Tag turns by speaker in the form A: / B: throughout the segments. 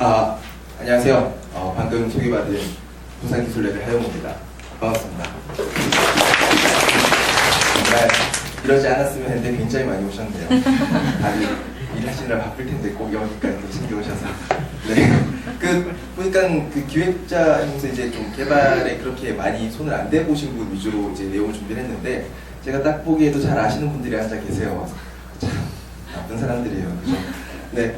A: 안녕하세요. 방금 소개받은 부산기술랩의 하영우입니다. 반갑습니다. 정말 이러지 않았으면 했는데 굉장히 많이 오셨네요. 다들 일하시느라 바쁠 텐데 꼭 여기까지 챙겨오셔서. 네. 보니까 그 기획자님께서 이제 좀 개발에 그렇게 많이 손을 안 대보신 분 위주로 이제 내용을 준비를 했는데, 제가 딱 보기에도 잘 아시는 분들이 앉아 계세요. 참 나쁜 사람들이에요. 그죠? 네,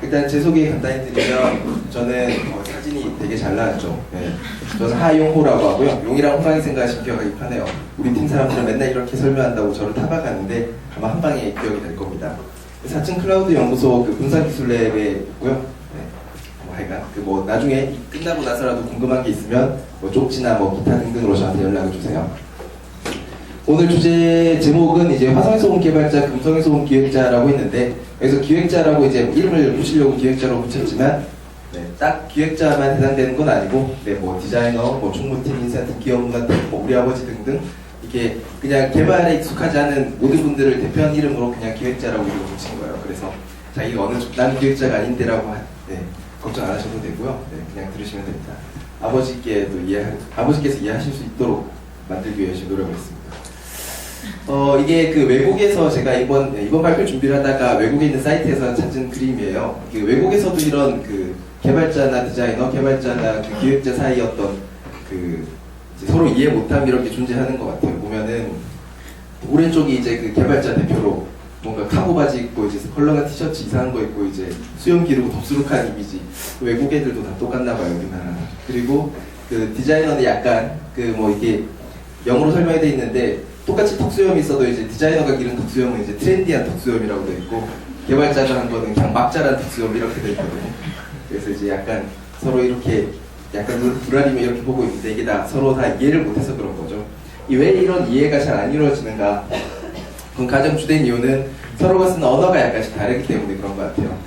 A: 일단 제 소개 간단히 드리면, 저는 사진이 되게 잘 나왔죠. 네. 저는 하용호라고 하고요. 용이랑 호랑이 생각하시면 기억하기 편해요. 우리 팀 사람들은 맨날 이렇게 설명한다고 저를 타박하는데 아마 한 방에 기억이 될 겁니다. 4층 클라우드 연구소 분산기술랩에 있고요. 네. 하여간 나중에 끝나고 나서라도 궁금한 게 있으면 쪽지나 기타 등등으로 저한테 연락을 주세요. 오늘 주제 제목은 이제 화성에서 온 개발자, 금성에서 온 기획자라고 했는데, 여기서 기획자라고 이제 이름을 붙이려고 기획자로 붙였지만, 네, 딱 기획자만 해당되는 건 아니고, 네, 디자이너, 총무팀, 인사팀, 기업문화팀, 우리 아버지 등등, 이게 그냥 개발에 익숙하지 않은 모든 분들을 대표한 이름으로 그냥 기획자라고 이름을 붙인 거예요. 그래서 자기가 난 기획자가 아닌데라고 걱정 안 하셔도 되고요. 네, 그냥 들으시면 됩니다. 아버지께서 이해하실 수 있도록 만들기 위해 노력했습니다. 이게 외국에서 제가 이번 발표 준비를 하다가 외국에 있는 사이트에서 찾은 그림이에요. 외국에서도 이런 개발자나 디자이너, 개발자나 기획자 사이 어떤 서로 이해 못함 이런 게 존재하는 것 같아요. 보면은 오른쪽이 이제 개발자 대표로 뭔가 카고 바지 입고 이제 컬러가 티셔츠 이상한 거 입고 이제 수염 기르고 덥수룩한 이미지. 외국 애들도 다 똑같나 봐요, 우리나라. 그리고 디자이너는 약간 이게 영어로 설명이 돼 있는데, 똑같이 턱수염이 있어도 이제 디자이너가 기른 턱수염은 이제 트렌디한 턱수염이라고 돼 있고, 개발자가 한 거는 그냥 막 자란 턱수염 이렇게 돼 있거든요. 그래서 이제 약간 서로 이렇게 약간 불알이면 이렇게 보고 있는데, 이게 서로 다 이해를 못해서 그런 거죠. 왜 이런 이해가 잘 안 이루어지는가? 그럼 가장 주된 이유는 서로가 쓰는 언어가 약간씩 다르기 때문에 그런 것 같아요.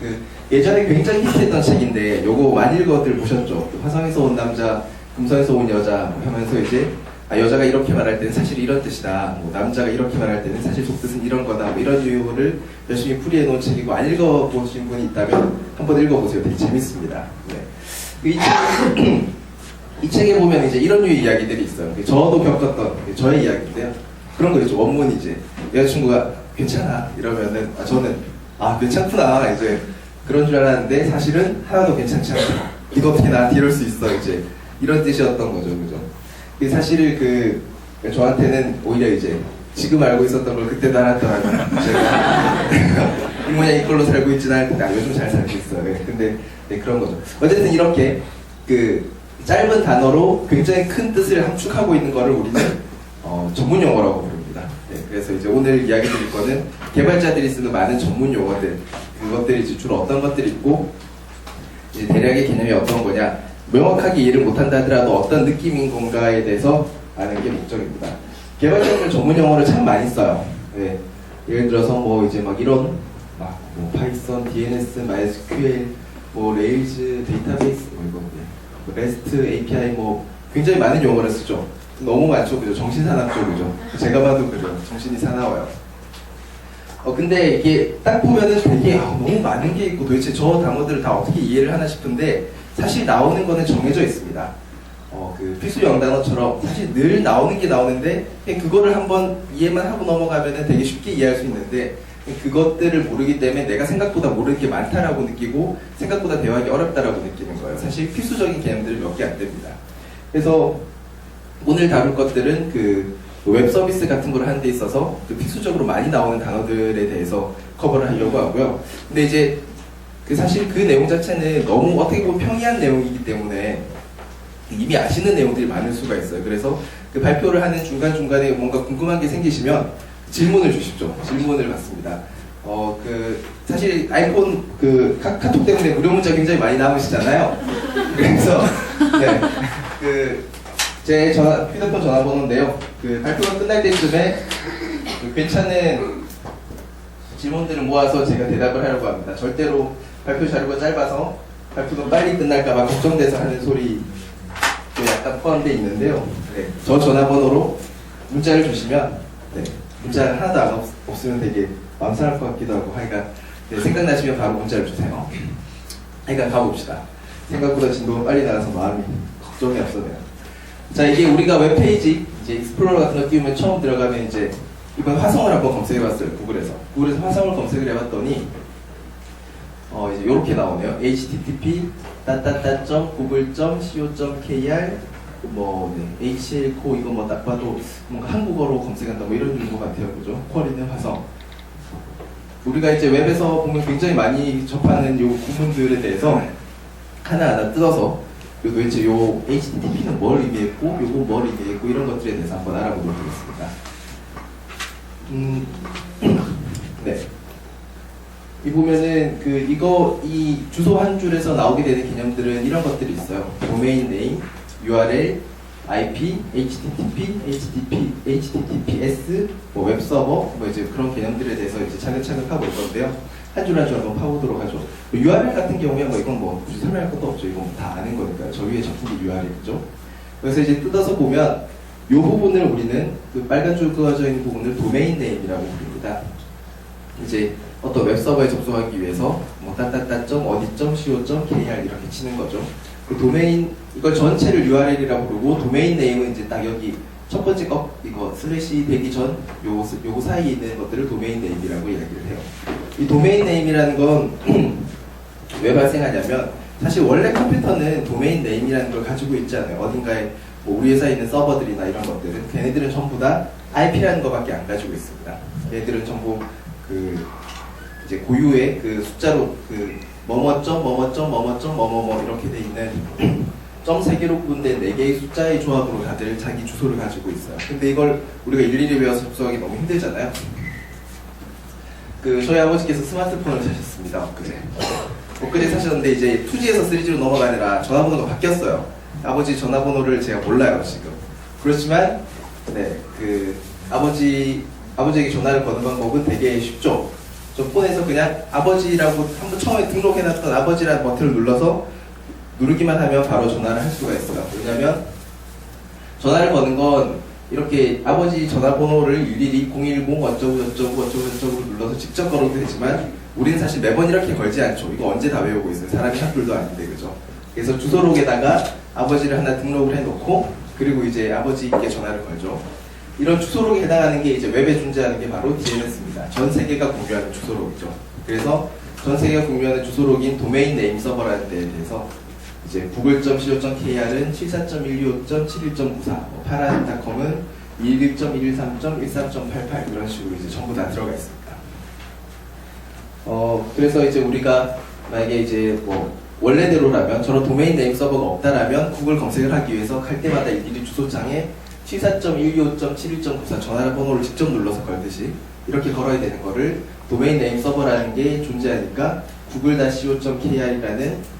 A: 예전에 굉장히 히트했던 책인데, 요거 많이 읽어들 보셨죠? 화성에서 온 남자, 금성에서 온 여자 하면서 이제 여자가 이렇게 말할 때는 사실 이런 뜻이다. 남자가 이렇게 말할 때는 사실 속뜻은 이런 거다. 이런 유효를 열심히 풀이해 놓은 책이고, 안 읽어보신 분이 있다면 한번 읽어보세요. 되게 재밌습니다. 네. 이 책에 보면 이제 이런 류의 이야기들이 있어요. 저도 겪었던 저의 이야기인데요. 그런 거 있죠. 원문 이제 여자친구가 괜찮아 이러면은 저는 괜찮구나 이제 그런 줄 알았는데, 사실은 하나도 괜찮지 않다. 이거 어떻게 나한테 이럴 수 있어 이제 이런 뜻이었던 거죠. 그죠? 사실 저한테는 오히려 이제 지금 알고 있었던 걸 그때도 알았더라고요. 제가 이 모양 이걸로 살고 있지는 않을 요즘 잘 살고 있어요. 근데 그런 거죠. 어쨌든 이렇게 짧은 단어로 굉장히 큰 뜻을 함축하고 있는 거를 우리는 전문 용어라고 부릅니다. 그래서 이제 오늘 이야기 드릴 거는 개발자들이 쓰는 많은 전문 용어들, 그것들이 이제 주로 어떤 것들이 있고, 이제 대략의 개념이 어떤 거냐, 명확하게 이해를 못한다 하더라도 어떤 느낌인 건가에 대해서 아는 게 목적입니다. 개발자들 전문 용어를 참 많이 써요. 네. 예를 들어서 이제 이런 파이썬, DNS, MySQL, 레일즈, 데이터베이스, REST, API 굉장히 많은 용어를 쓰죠. 너무 많죠, 그죠? 정신사납죠, 그죠? 제가 봐도 그래요. 정신이 사나워요. 근데 이게 딱 보면은 되게 너무 많은 게 있고 도대체 저 단어들을 다 어떻게 이해를 하나 싶은데, 사실 나오는 거는 정해져 있습니다. 필수 영단어처럼 사실 늘 나오는 게 나오는데, 그거를 한번 이해만 하고 넘어가면은 되게 쉽게 이해할 수 있는데, 그것들을 모르기 때문에 내가 생각보다 모르는 게 많다라고 느끼고 생각보다 대화하기 어렵다라고 느끼는 거예요. 사실 필수적인 개념들이 몇 개 안 됩니다. 그래서 오늘 다룰 것들은 웹 서비스 같은 걸 하는 데 있어서 필수적으로 많이 나오는 단어들에 대해서 커버를 하려고 하고요. 근데 이제 사실 내용 자체는 너무 어떻게 보면 평이한 내용이기 때문에 이미 아시는 내용들이 많을 수가 있어요. 그래서 발표를 하는 중간중간에 뭔가 궁금한 게 생기시면 질문을 주십시오. 질문을 받습니다. 사실 아이폰 카톡 때문에 무료 문자 굉장히 많이 남으시잖아요. 그래서 제 휴대폰 전화번호인데요. 발표가 끝날 때쯤에 괜찮은 질문들을 모아서 제가 대답을 하려고 합니다. 절대로 발표 자료가 짧아서 발표가 빨리 끝날까봐 걱정돼서 하는 소리도 약간 포함되어 있는데요. 저 전화번호로 문자를 주시면 문자가 하나도 안 없으면 되게 마음 상할 것 같기도 하고, 하여간 생각나시면 바로 문자를 주세요. 하여간 가봅시다. 생각보다 진도가 빨리 나가서 마음이 걱정이 앞서네요. 자, 이게 우리가 웹페이지 이제 익스플로러 같은 거 띄우면 처음 들어가면 이제 이번 화성을 한번 검색해봤어요. 구글에서 화성을 검색을 해봤더니 이제 이렇게 나오네요. http://google.co.kr HL코 이거 뭐 딱 봐도 뭔가 한국어로 검색한다 뭐 이런 것 같아요, 그죠? 쿼리는 화성. 우리가 이제 웹에서 보면 굉장히 많이 접하는 요 구문들에 대해서 하나하나 뜯어서 도대체 요 HTTP는 뭘 의미했고, 요거 뭘 의미했고 이런 것들에 대해서 한번 알아보도록 하겠습니다. 네. 이 보면은 이 주소 한 줄에서 나오게 되는 개념들은 이런 것들이 있어요. 도메인 네임, URL, IP, HTTP, HTTPS, 뭐 웹서버, 뭐 이제 그런 개념들에 대해서 이제 차근차근 파볼 건데요. 한 줄 한 줄 한번 파보도록 하죠. URL 같은 경우에 뭐 이건 뭐 굳이 설명할 것도 없죠. 이건 다 아는 거니까요. 저 위에 적힌 게 URL이죠. 그래서 이제 뜯어서 보면 이 부분을 우리는 빨간 줄 그어져 있는 부분을 도메인 네임이라고 부릅니다. 이제 어떤 웹서버에 접속하기 위해서 뭐 어디.co.kr 이렇게 치는 거죠. 그 도메인 이걸 전체를 URL이라고 부르고 도메인 네임은 이제 딱 여기 첫 번째 거 이거 슬래시 되기 전 요거 사이에 있는 것들을 도메인 네임이라고 이야기를 해요. 이 도메인 네임이라는 건 왜 발생하냐면 사실 원래 컴퓨터는 도메인 네임이라는 걸 가지고 있지 않아요. 어딘가에 뭐 우리 회사에 있는 서버들이나 이런 것들은 걔네들은 전부 다 IP라는 것밖에 안 가지고 있습니다. 걔네들은 전부 이제 고유의 숫자로 뭐뭐.뭐뭐.뭐뭐.뭐뭐 이렇게 돼 있는 점 3개로 구분된 4개의 숫자의 조합으로 다들 자기 주소를 가지고 있어요. 근데 이걸 우리가 일일이 외워서 접속하기 너무 힘들잖아요. 저희 아버지께서 스마트폰을 사셨습니다. 엊그제 사셨는데 이제 2G에서 3G로 넘어가느라 전화번호가 바뀌었어요. 아버지 전화번호를 제가 몰라요, 지금. 그렇지만 네, 아버지에게 전화를 거는 방법은 되게 쉽죠. 저 폰에서 그냥 아버지라고 한번 처음에 등록해놨던 아버지라는 버튼을 눌러서 누르기만 하면 바로 전화를 할 수가 있어요. 왜냐면 전화를 거는 건 이렇게 아버지 전화번호를 일일이 010 어쩌고 눌러서 직접 걸어도 되지만 우리는 사실 매번 이렇게 걸지 않죠. 이거 언제 다 외우고 있어요. 사람이 한둘도 아닌데, 그죠? 그래서 주소록에다가 아버지를 하나 등록을 해놓고 그리고 이제 아버지께 전화를 걸죠. 이런 주소록에 해당하는 게 이제 웹에 존재하는 게 바로 DNS입니다. 전 세계가 공유하는 주소록이죠. 그래서 전 세계가 공유하는 주소록인 도메인 네임 서버라는 데에 대해서 이제 google.co.kr은 74.125.71.94, 파라닷컴은 211.113.13.88 이런 식으로 이제 전부 다 들어가 있습니다. 그래서 이제 우리가 만약에 이제 뭐 원래대로라면 저런 도메인 네임 서버가 없다라면 구글 검색을 하기 위해서 갈 때마다 일일이 주소창에 74.125.71.94 전화번호를 직접 눌러서 걸듯이 이렇게 걸어야 되는 거를 도메인 네임 서버라는 게 존재하니까 google.co.kr이라는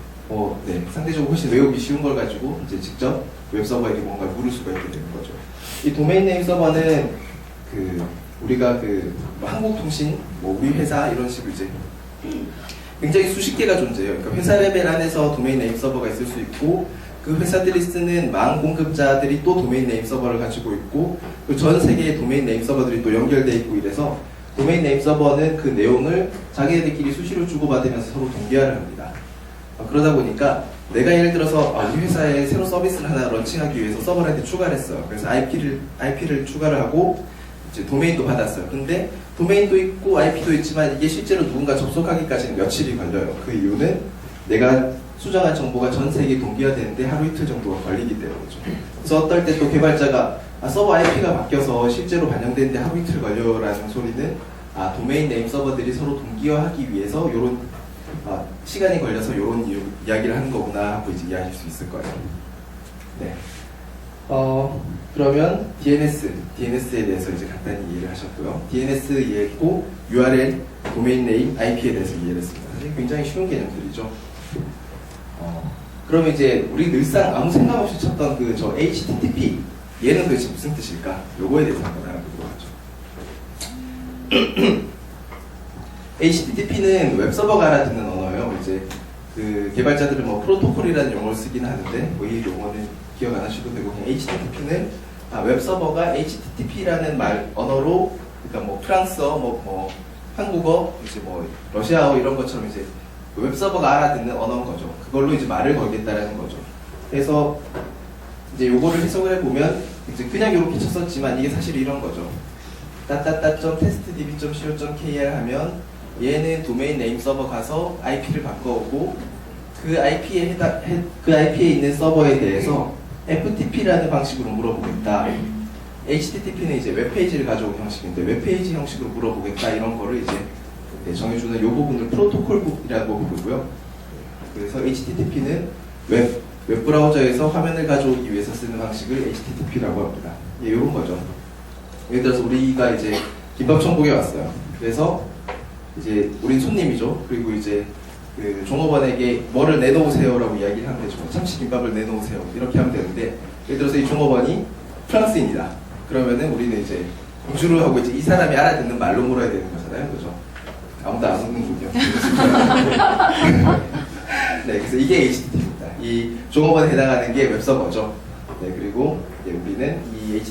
A: 상대적으로 훨씬 외우기 쉬운 걸 가지고 이제 직접 웹서버에게 뭔가 물을 수가 있게 되는 거죠. 이 도메인 네임 서버는 우리가 뭐 한국통신, 뭐 우리 회사 이런 식으로 이제 굉장히 수십 개가 존재해요. 그러니까 회사 레벨 안에서 도메인 네임 서버가 있을 수 있고 그 회사들이 쓰는 망 공급자들이 또 도메인 네임 서버를 가지고 있고 그 전 세계의 도메인 네임 서버들이 또 연결되어 있고 이래서 도메인 네임 서버는 그 내용을 자기네들끼리 수시로 주고받으면서 서로 동기화를 합니다. 그러다 보니까 내가 예를 들어서 우리 회사에 새로 서비스를 하나 런칭하기 위해서 서버한테 추가를 했어요. 그래서 IP를 추가를 하고 이제 도메인도 받았어요. 근데 도메인도 있고 IP도 있지만 이게 실제로 누군가 접속하기까지는 며칠이 걸려요. 그 이유는 내가 수정한 정보가 전 세계에 동기화되는데 하루 이틀 정도가 걸리기 때문이죠. 그래서 어떨 때 또 개발자가 서버 IP가 바뀌어서 실제로 반영되는데 하루 이틀 걸려라는 소리는 도메인 네임 서버들이 서로 동기화하기 위해서 이런 시간이 걸려서 이런 이야기를 하는 거구나 하고 이제 이해하실 수 있을 거예요. 네. 그러면 DNS에 대해서 이제 간단히 이해를 하셨고요. DNS 이해했고 URL, 도메인 네임, IP에 대해서 이해를 했습니다. 사실 굉장히 쉬운 개념들이죠. 그러면 이제 우리 늘상 아무 생각 없이 쳤던 저 HTTP 얘는 도대체 무슨 뜻일까? 요거에 대해서 한번 알아보도록 하죠. HTTP는 웹서버가 알아듣는 언어예요. 이제 개발자들은 뭐 프로토콜이라는 용어를 쓰긴 하는데 뭐 이 용어는 기억 안 하셔도 되고 그냥 HTTP는 웹서버가 HTTP라는 언어로 그러니까 뭐 프랑스어, 뭐 한국어, 이제 뭐 러시아어 이런 것처럼 이제 웹서버가 알아듣는 언어인 거죠. 그걸로 이제 말을 걸겠다라는 거죠. 그래서 이제 요거를 해석을 해보면 이제 그냥 이렇게 쳤었지만 이게 사실 이런 거죠. testdb.co.kr 하면 얘는 도메인 네임 서버 가서 IP를 바꿔오고 그 IP에 있는 서버에 대해서 FTP라는 방식으로 물어보겠다. HTTP는 이제 웹페이지를 가져오는 형식인데 웹페이지 형식으로 물어보겠다 이런 거를 이제 정해주는 이 부분을 프로토콜북이라고 부르고요. 그래서 HTTP는 웹브라우저에서 화면을 가져오기 위해서 쓰는 방식을 HTTP라고 합니다. 예, 이런 거죠. 예를 들어서 우리가 이제 김밥천국에 왔어요. 그래서 이제 우린 손님이죠. 그리고 이제 그 종업원에게 뭐를 내놓으세요라고 이야기를 하면 되죠. 참치김밥을 내놓으세요. 이렇게 하면 되는데 예를 들어서 이 종업원이 프랑스인이다. 그러면은 우리는 이제 우주를 하고 이제 이 사람이 알아듣는 말로 물어야 되는 거잖아요. 그죠? 아무도 안 웃는군요. 네, 그래서 이게 HTTP입니다. 이 종업원에 해당하는 게 웹서버죠. 네, 그리고 우리는 이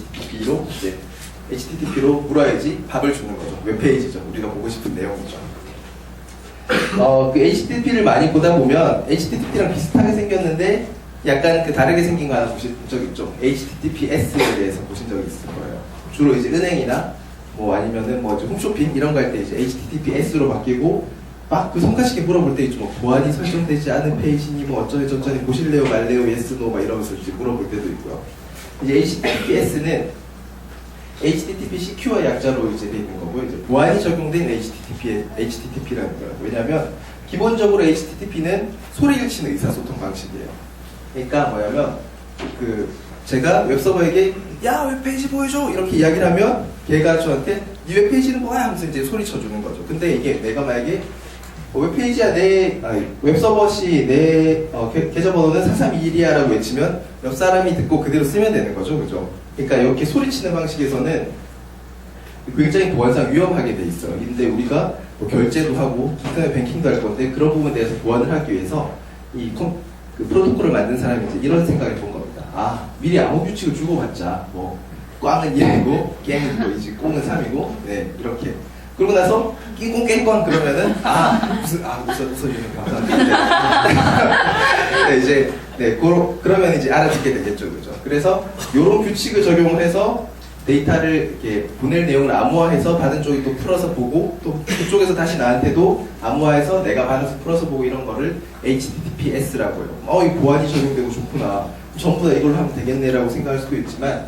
A: HTTP로 물어야지 밥을 주는 거죠. 웹페이지죠. 우리가 보고 싶은 내용이죠. 그 HTTP를 많이 보다 보면 HTTP랑 비슷하게 생겼는데 약간 그 다르게 생긴 거 하나 보신 적 있죠? HTTPS에 대해서 보신 적이 있을 거예요. 주로 이제 은행이나 뭐 아니면은 뭐 홈쇼핑 이런 거 할 때 이제 HTTPS로 바뀌고 막 그 성가시게 물어볼 때 있죠. 뭐 보안이 설정되지 않은 페이지니 뭐 어쩌니 보실래요 말래요 yes no 막 이러면서 이제 물어볼 때도 있고요. 이제 HTTPS는 HTTP Secure 약자로 이제 돼 있는 거고요. 이제 보안이 적용된 HTTP라는 거예요. 왜냐하면 기본적으로 HTTP는 소리를 치는 의사소통 방식이에요. 그러니까 뭐냐면 그 제가 웹서버에게 야 웹페이지 보여줘 이렇게 이야기를 하면 걔가 저한테 이 웹페이지는 뭐야 하면서 이제 소리쳐주는 거죠. 근데 이게 내가 만약에 웹페이지야 웹서버시 내 계좌번호는 4321이야 라고 외치면 옆 사람이 듣고 그대로 쓰면 되는 거죠. 그죠? 그러니까 이렇게 소리치는 방식에서는 굉장히 보안상 위험하게 돼 있어요. 근데 우리가 뭐 결제도 하고 인터넷 뱅킹도 할 건데 그런 부분에 대해서 보완을 하기 위해서 그 프로토콜을 만든 사람이 이제 이런 생각을 본 겁니다. 아, 미리 암호 규칙을 주고받자. 뭐 꽝은 1이고 깽은 2이지 꽁은 3이고 네, 이렇게. 그러고 나서 낑꽁 깽꽝 그러면은 웃어주면 감사합니다. 네, 이제 그러면 이제 알아듣게 되겠죠, 그죠? 그래서 이런 규칙을 적용을 해서 데이터를 이렇게 보낼 내용을 암호화해서 받은 쪽이 또 풀어서 보고 또 그쪽에서 다시 나한테도 암호화해서 내가 받아서 풀어서 보고 이런 거를 HTTPS라고 해요. 이 보안이 적용되고 좋구나. 전부 다 이걸로 하면 되겠네라고 생각할 수도 있지만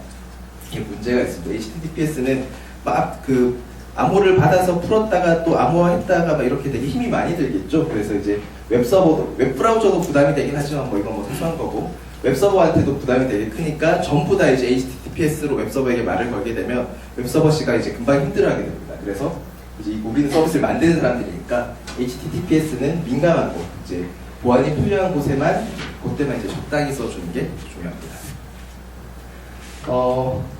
A: 이게 문제가 있습니다. HTTPS는 막 그 암호를 받아서 풀었다가 또 암호화했다가 막 이렇게 되게 힘이 많이 들겠죠. 그래서 이제 웹브라우저도 부담이 되긴 하지만 뭐 이건 뭐 사소한 거고 웹서버한테도 부담이 되게 크니까 전부 다 이제 HTTPS로 웹서버에게 말을 걸게 되면 웹서버시가 이제 금방 힘들어하게 됩니다. 그래서 이제 우리는 서비스를 만드는 사람들이니까 HTTPS는 민감한 곳, 이제 보안이 필요한 곳에만 그때만 이제 적당히 써주는 게 중요합니다.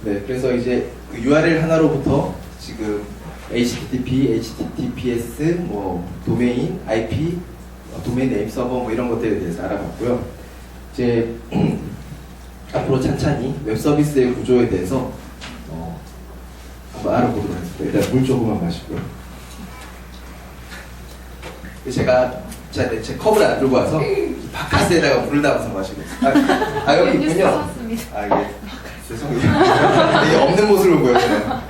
A: 네, 그래서 이제 그 URL 하나로부터 지금 HTTP, HTTPS, 뭐 도메인, IP, 도메인 네임 서버 뭐 이런 것들에 대해서 알아봤고요. 이제 앞으로 찬찬히 웹 서비스의 구조에 대해서 한번 알아보도록 하겠습니다. 일단 물 조금만 마시고요. 제가 제 컵을 안 들고 와서 바카스에다가 물을 담아서 마시고 있어요. 여기 있군요. 이게 죄송해요. 이게 없는 모습을 보여줘요.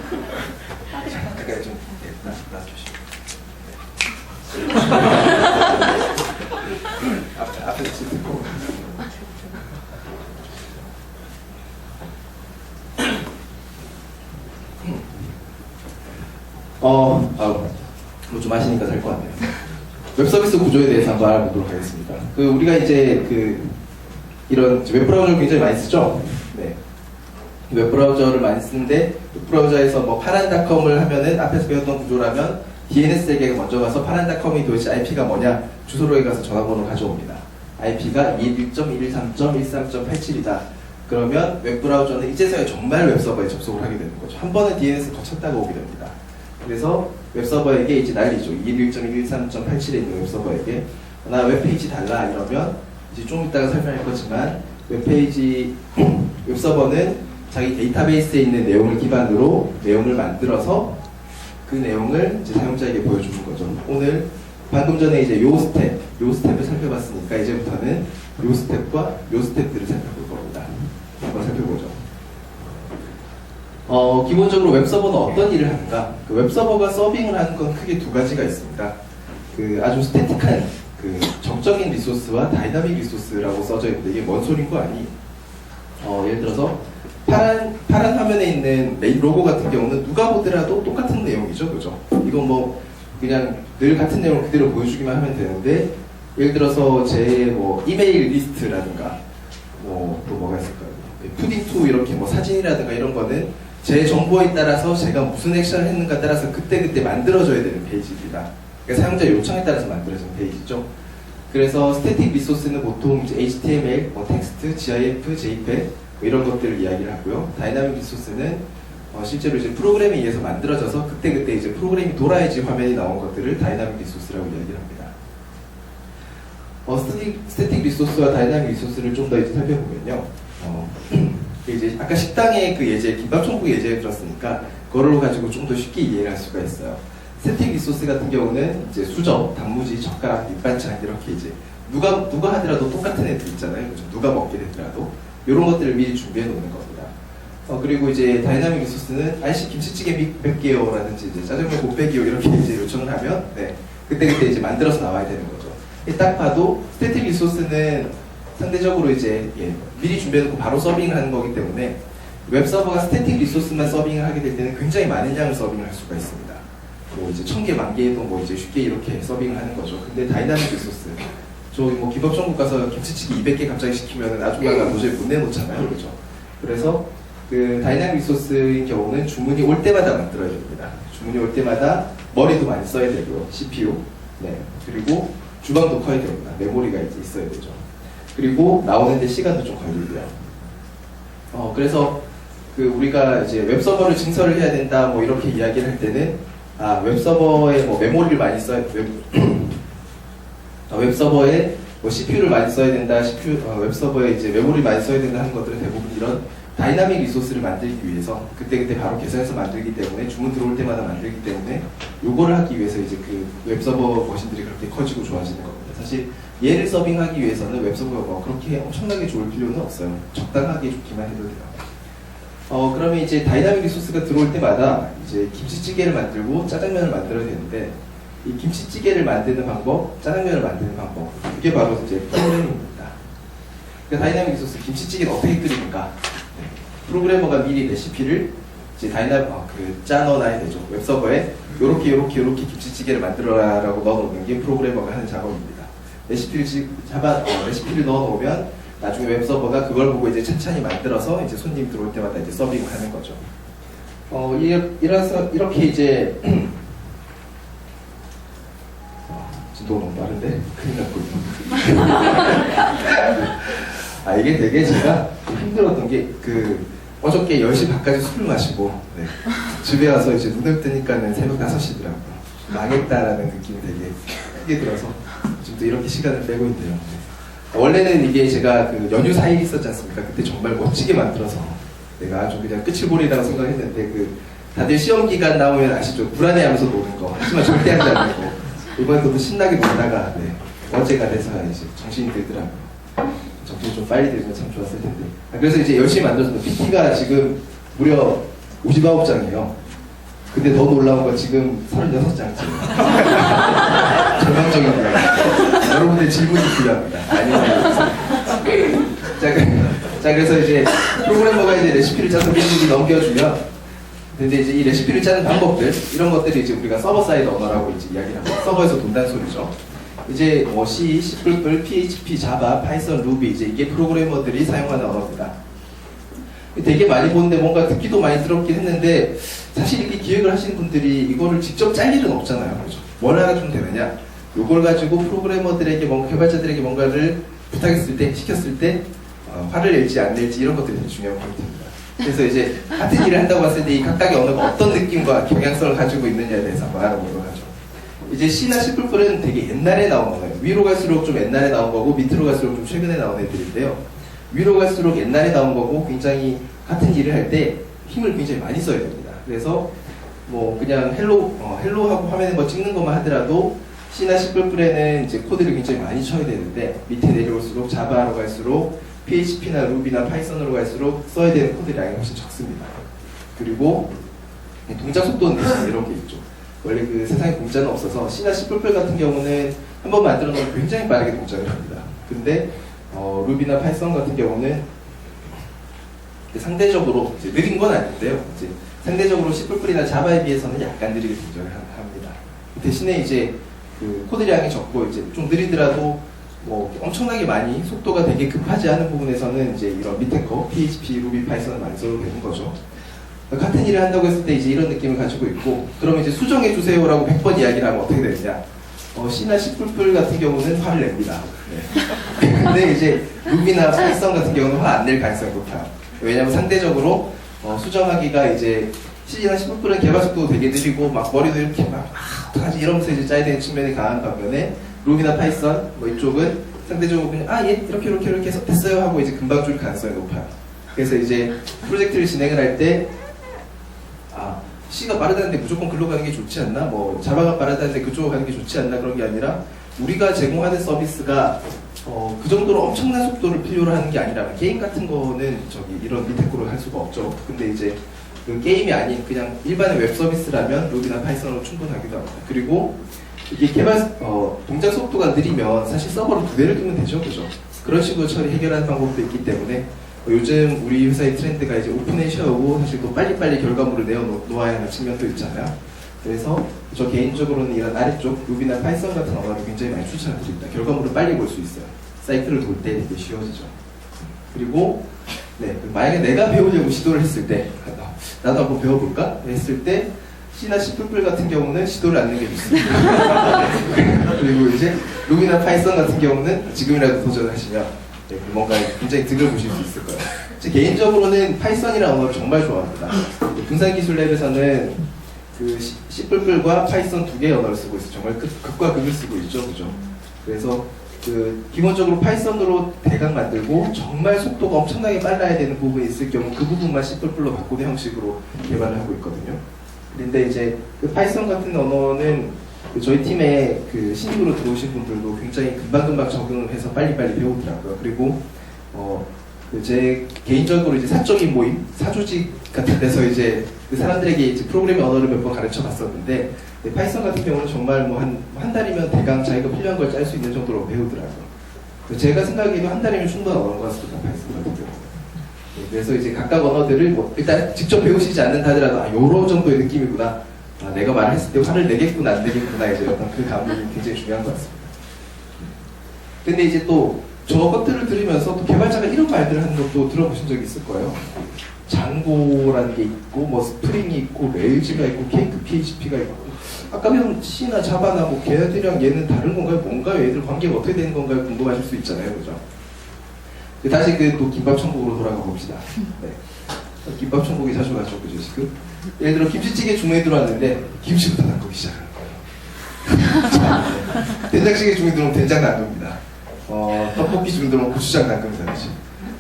A: 잠깐 좀 놔주시고. 앞에서 듣고. 뭐 좀 하시니까 살 것 같네요. 웹서비스 구조에 대해서 한번 알아보도록 하겠습니다. 우리가 이제 이런 웹브라우저를 굉장히 많이 쓰죠? 네. 웹브라우저를 많이 쓰는데, 웹브라우저에서 뭐 파란닷컴을 하면은 앞에서 배웠던 구조라면 DNS에게 먼저 가서 파란닷컴이 도대체 IP가 뭐냐? 주소로에 가서 전화번호 가져옵니다. IP가 211.13.13.87이다. 그러면 웹브라우저는 이제서야 정말 웹서버에 접속을 하게 되는 거죠. 한 번은 DNS 거쳤다가 오게 됩니다. 그래서 웹서버에게 이제 난리죠. 211.13.87에 있는 웹서버에게 나 웹페이지 달라 이러면 이제 좀 이따가 설명할 거지만 웹서버는 자기 데이터베이스에 있는 내용을 기반으로 내용을 만들어서 그 내용을 이제 사용자에게 보여주는 거죠. 오늘 방금 전에 이제 요 스텝을 살펴봤으니까 이제부터는 요 스텝과 요 스텝들을 살펴볼 겁니다. 한번 살펴보죠. 기본적으로 웹서버는 어떤 일을 하는가? 그 웹서버가 서빙을 하는 건 크게 두 가지가 있습니다. 그 아주 스태틱한 그 정적인 리소스와 다이나믹 리소스라고 써져 있는데 이게 뭔 소린 거 아니? 예를 들어서 파란 화면에 있는 메인 로고 같은 경우는 누가 보더라도 똑같은 내용이죠, 그죠? 이건 뭐 그냥 늘 같은 내용을 그대로 보여주기만 하면 되는데 예를 들어서 제 뭐 이메일 리스트라든가 뭐 또 뭐가 있을까요? 푸딩2 이렇게 뭐 사진이라든가 이런 거는 제 정보에 따라서 제가 무슨 액션을 했는가 따라서 그때그때 만들어져야 되는 페이지입니다. 그러니까 사용자 요청에 따라서 만들어진 페이지죠. 그래서 스태틱 리소스는 보통 이제 HTML, 뭐 텍스트, GIF, JPEG 뭐 이런 것들을 이야기를 하고요. 다이나믹 리소스는 실제로 이제 프로그램에 의해서 만들어져서 그때그때 이제 프로그램이 돌아야지 화면이 나온 것들을 다이나믹 리소스라고 이야기를 합니다. 스태틱 리소스와 다이나믹 리소스를 좀 더 이제 살펴보면요. 이제 아까 식당의 그 예제, 김밥천국 예제를 들었으니까 그걸로 가지고 좀 더 쉽게 이해를 할 수가 있어요. 스태틱 리소스 같은 경우는 이제 수저, 단무지, 젓가락, 밑반찬 이렇게 이제 누가 하더라도 똑같은 애들 있잖아요. 그죠? 누가 먹게 되더라도 이런 것들을 미리 준비해 놓는 겁니다. 그리고 이제 다이나믹 리소스는 아이씨 김치찌개 몇 개요 라든지 이제 짜장면 곱빼기요 이렇게 이제 요청을 하면 그때 이제 만들어서 나와야 되는 거죠. 딱 봐도 스태틱 리소스는 상대적으로 이제 미리 준비해놓고 바로 서빙을 하는 거기 때문에 웹서버가 스태틱 리소스만 서빙을 하게 될 때는 굉장히 많은 양을 서빙을 할 수가 있습니다. 뭐 이제 1000개, 10,000개도 뭐 이제 쉽게 이렇게 서빙을 하는 거죠. 근데 다이나믹 리소스, 저기 뭐 김밥천국 가서 김치찌개 200개 갑자기 시키면은 아줌마가 도저히 못 내놓잖아요, 그죠? 그래서 그 다이나믹 리소스인 경우는 주문이 올 때마다 만들어야 됩니다. 주문이 올 때마다 머리도 많이 써야 되고요, CPU, 그리고 주방도 커야 됩니다. 메모리가 이제 있어야 되죠. 그리고 나오는데 시간도 좀 걸리고요. 그래서 그 우리가 이제 웹서버를 증설을 해야 된다 뭐 이렇게 이야기를 할 때는 웹서버에 뭐 메모리를 많이 써야 웹서버에 뭐 CPU를 많이 써야 된다, 웹서버에 이제 메모리 많이 써야 된다 하는 것들은 대부분 이런 다이나믹 리소스를 만들기 위해서 그때 바로 계산해서 만들기 때문에 주문 들어올 때마다 만들기 때문에 요거를 하기 위해서 이제 그 웹서버 머신들이 그렇게 커지고 좋아지는 겁니다. 사실 얘를 서빙하기 위해서는 웹서버가 그렇게 엄청나게 좋을 필요는 없어요. 적당하게 좋기만 해도 돼요. 그러면 이제 다이나믹 리소스가 들어올 때마다 이제 김치찌개를 만들고 짜장면을 만들어야 되는데 이 김치찌개를 만드는 방법, 짜장면을 만드는 방법 이게 바로 이제 프로그래밍입니다. 그러니까 다이나믹 리소스 김치찌개는 어떻게 끓입니까? 프로그래머가 미리 레시피를 이제 짜넣어놔야 되죠. 웹서버에 요렇게 김치찌개를 만들어라라고 넣어놓는 게 프로그래머가 하는 작업입니다. 레시피를 넣어놓으면 나중에 웹서버가 그걸 보고 이제 찬찬히 만들어서 이제 손님 들어올 때마다 이제 서빙을 하는 거죠. 이렇게 이제 진도가 너무 빠른데? 큰일 났군요. 이게 되게 제가 힘들었던 게 어저께 10시 반까지 술을 마시고 집에 와서 이제 눈을 뜨니까는 새벽 5시더라고요. 망했다라는 느낌이 되게 크게 들어서 지금도 이렇게 시간을 빼고 있네요. 원래는 이게 제가 그 연휴 4일 있었지 않습니까? 그때 정말 멋지게 만들어서 내가 아주 그냥 끝을 보리라고 생각했는데 다들 시험 기간 나오면 아시죠? 불안해하면서 노는 거. 하지만 절대 하지 않는 거. 이번에도 신나게 놀다가 어제가 돼서 이제 정신이 들더라고요. 정신이 좀 빨리 들면 참 좋았을 텐데. 그래서 이제 열심히 만들었습니다. PP가 지금 무려 59장이에요. 근데 더 놀라운 건 지금 36장째예요. 전형적입니다. 여러분들 질문이 필요합니다. 자, 그래서 이제 프로그래머가 이제 레시피를 짜서 미리 넘겨주면, 근데 이제 이 레시피를 짜는 방법들, 이런 것들이 이제 우리가 서버 사이드 언어라고 이제 이야기를 합니다. 서버에서 돈다는 소리죠. 이제 C, C++, PHP, Java, Python, Ruby 이제 이게 프로그래머들이 사용하는 언어입니다. 되게 많이 보는데 뭔가 듣기도 많이 들었긴 했는데 사실 이렇게 기획을 하시는 분들이 이거를 직접 짤 일은 없잖아요. 그렇죠? 뭘 하나 좀 되느냐? 이걸 가지고 프로그래머들에게 개발자들에게 뭔가를 부탁했을 때, 시켰을 때 화를 낼지 안 낼지 이런 것들이 되게 중요한 포인트입니다. 그래서 이제 같은 일을 한다고 했을 때 이 각각의 언어가 어떤 느낌과 경향성을 가지고 있느냐에 대해서 한번 알아보도록 하죠. 이제 C나 C++는 되게 옛날에 나온 거예요. 위로 갈수록 좀 옛날에 나온 거고 밑으로 갈수록 좀 최근에 나온 애들인데요. 위로 갈수록 옛날에 나온 거고 굉장히 같은 일을 할 때 힘을 굉장히 많이 써야 됩니다. 그래서 뭐 그냥 헬로하고 화면에 뭐 찍는 것만 하더라도 C나 C++에는 이제 코드를 굉장히 많이 쳐야 되는데 밑에 내려올수록 자바로 갈수록 PHP나 루비나 파이썬으로 갈수록 써야 되는 코드량이 훨씬 적습니다. 그리고 동작 속도는 대신 이런 게 있죠. 원래 그 세상에 공짜는 없어서 C나 C++ 같은 경우는 한번 만들어 놓으면 굉장히 빠르게 동작을 합니다. 근데 루비나 파이썬 같은 경우는 상대적으로 이제 느린 건 아닌데요. 이제 상대적으로 C++이나 자바에 비해서는 약간 느리게 동작을 합니다. 대신에 이제 그 코드량이 적고 이제 좀 느리더라도 뭐 엄청나게 많이 속도가 되게 급하지 않은 부분에서는 이제 이런 밑에 거 PHP, 루비, 파이썬을 많이 써도 되는 거죠. 같은 일을 한다고 했을 때 이제 이런 느낌을 가지고 있고, 그러면 이제 수정해 주세요라고 100번 이야기를 하면 어떻게 되느냐? C나 C++ 같은 경우는 화를 냅니다. 네. 근데 이제 루비나 파이썬 같은 경우는 화 안 낼 가능성이 높아요. 왜냐하면 상대적으로 수정하기가 이제 C나 C++는 개발 속도도 되게 느리고 막 머리도 이렇게 막 어떡하지 이러면서 이제 짜야 되는 측면이 강한 반면에 루비나 파이썬 뭐 이쪽은 상대적으로 그냥 예 이렇게 해서 됐어요 하고 이제 금방 줄 가능성이 높아요. 그래서 이제 프로젝트를 진행을 할 때 C가 빠르다는데 무조건 글로 가는 게 좋지 않나? 뭐 자바가 빠르다는데 그쪽으로 가는 게 좋지 않나? 그런 게 아니라 우리가 제공하는 서비스가 그 정도로 엄청난 속도를 필요로 하는 게 아니라 게임 같은 거는 이런 밑에 거로 할 수가 없죠. 근데 이제 그 게임이 아닌 그냥 일반의 웹 서비스라면 루비나 파이썬으로 충분하기도 합니다. 그리고 이게 개발 동작 속도가 느리면 사실 서버를 2대를 두면 되죠, 그죠? 그런 식으로 해결하는 방법도 있기 때문에 요즘 우리 회사의 트렌드가 이제 오픈 앤 쉐어고 사실 또 빨리빨리 결과물을 내어놓아야 하는 측면도 있잖아요. 그래서 저 개인적으로는 이런 아래쪽 루비나 파이썬 같은 언어를 굉장히 많이 추천을 드립니다. 결과물을 빨리 볼 수 있어요. 사이클을 돌 때 되게 쉬워지죠. 그리고 만약에 내가 배우려고 시도를 했을 때 나도 한번 배워볼까? 했을 때 C나 C++ 같은 경우는 시도를 않는 게 좋습니다. 그리고 이제 루비나 파이썬 같은 경우는 지금이라도 도전하시면 뭔가 굉장히 득을 보실 수 있을 거예요. 제 개인적으로는 파이썬이라는 언어를 정말 좋아합니다. 분산기술랩에서는 그 C++과 파이썬 2개의 언어를 쓰고 있어요. 정말 극과 극을 쓰고 있죠, 그죠? 그래서 기본적으로 파이썬으로 대강 만들고 정말 속도가 엄청나게 빨라야 되는 부분이 있을 경우 그 부분만 C++로 바꾸는 형식으로 개발을 하고 있거든요. 그런데 이제 그 파이썬 같은 언어는 저희 팀에 신입으로 들어오신 분들도 굉장히 금방금방 적응을 해서 빨리빨리 배우더라고요. 그리고 제 개인적으로 이제 사적인 모임, 사조직 같은 데서 이제 그 사람들에게 이제 프로그래밍 언어를 몇 번 가르쳐 봤었는데 파이썬 같은 경우는 정말 뭐 한 달이면 대강 자기가 필요한 걸 짤 수 있는 정도로 배우더라고요. 제가 생각해도 한 달이면 충분한 언어인 것 같습니다, 파이썬 같은 경우. 그래서 이제 각각 언어들을 일단 직접 배우시지 않는다 하더라도 요런 정도의 느낌이구나. 내가 말했을 때 화를 내겠구나 안 내겠구나 이제 어떤 그 감각이 굉장히 중요한 것 같습니다. 근데 이제 또 저 것들을 들으면서 또 개발자가 이런 말들을 하는 것도 들어보신 적이 있을 거예요. 장고라는 게 있고 뭐 스프링이 있고 레일즈가 있고 케이크 PHP가 있고 아까 배운 C나 자바나 뭐 걔네들이랑 얘는 다른 건가요? 뭔가요? 얘들 관계가 어떻게 되는 건가요? 궁금하실 수 있잖아요, 그죠? 다시 또 김밥천국으로 돌아가 봅시다. 김밥천국이 자주 가죠, 그죠? 지금 예를 들어 김치찌개 주문이 들어왔는데 김치부터 담그기 시작하는 거예요. 된장찌개 주문이 들어오면 된장 담급니다. 떡볶이 주문이 들어오면 고추장 담급니다, 그죠?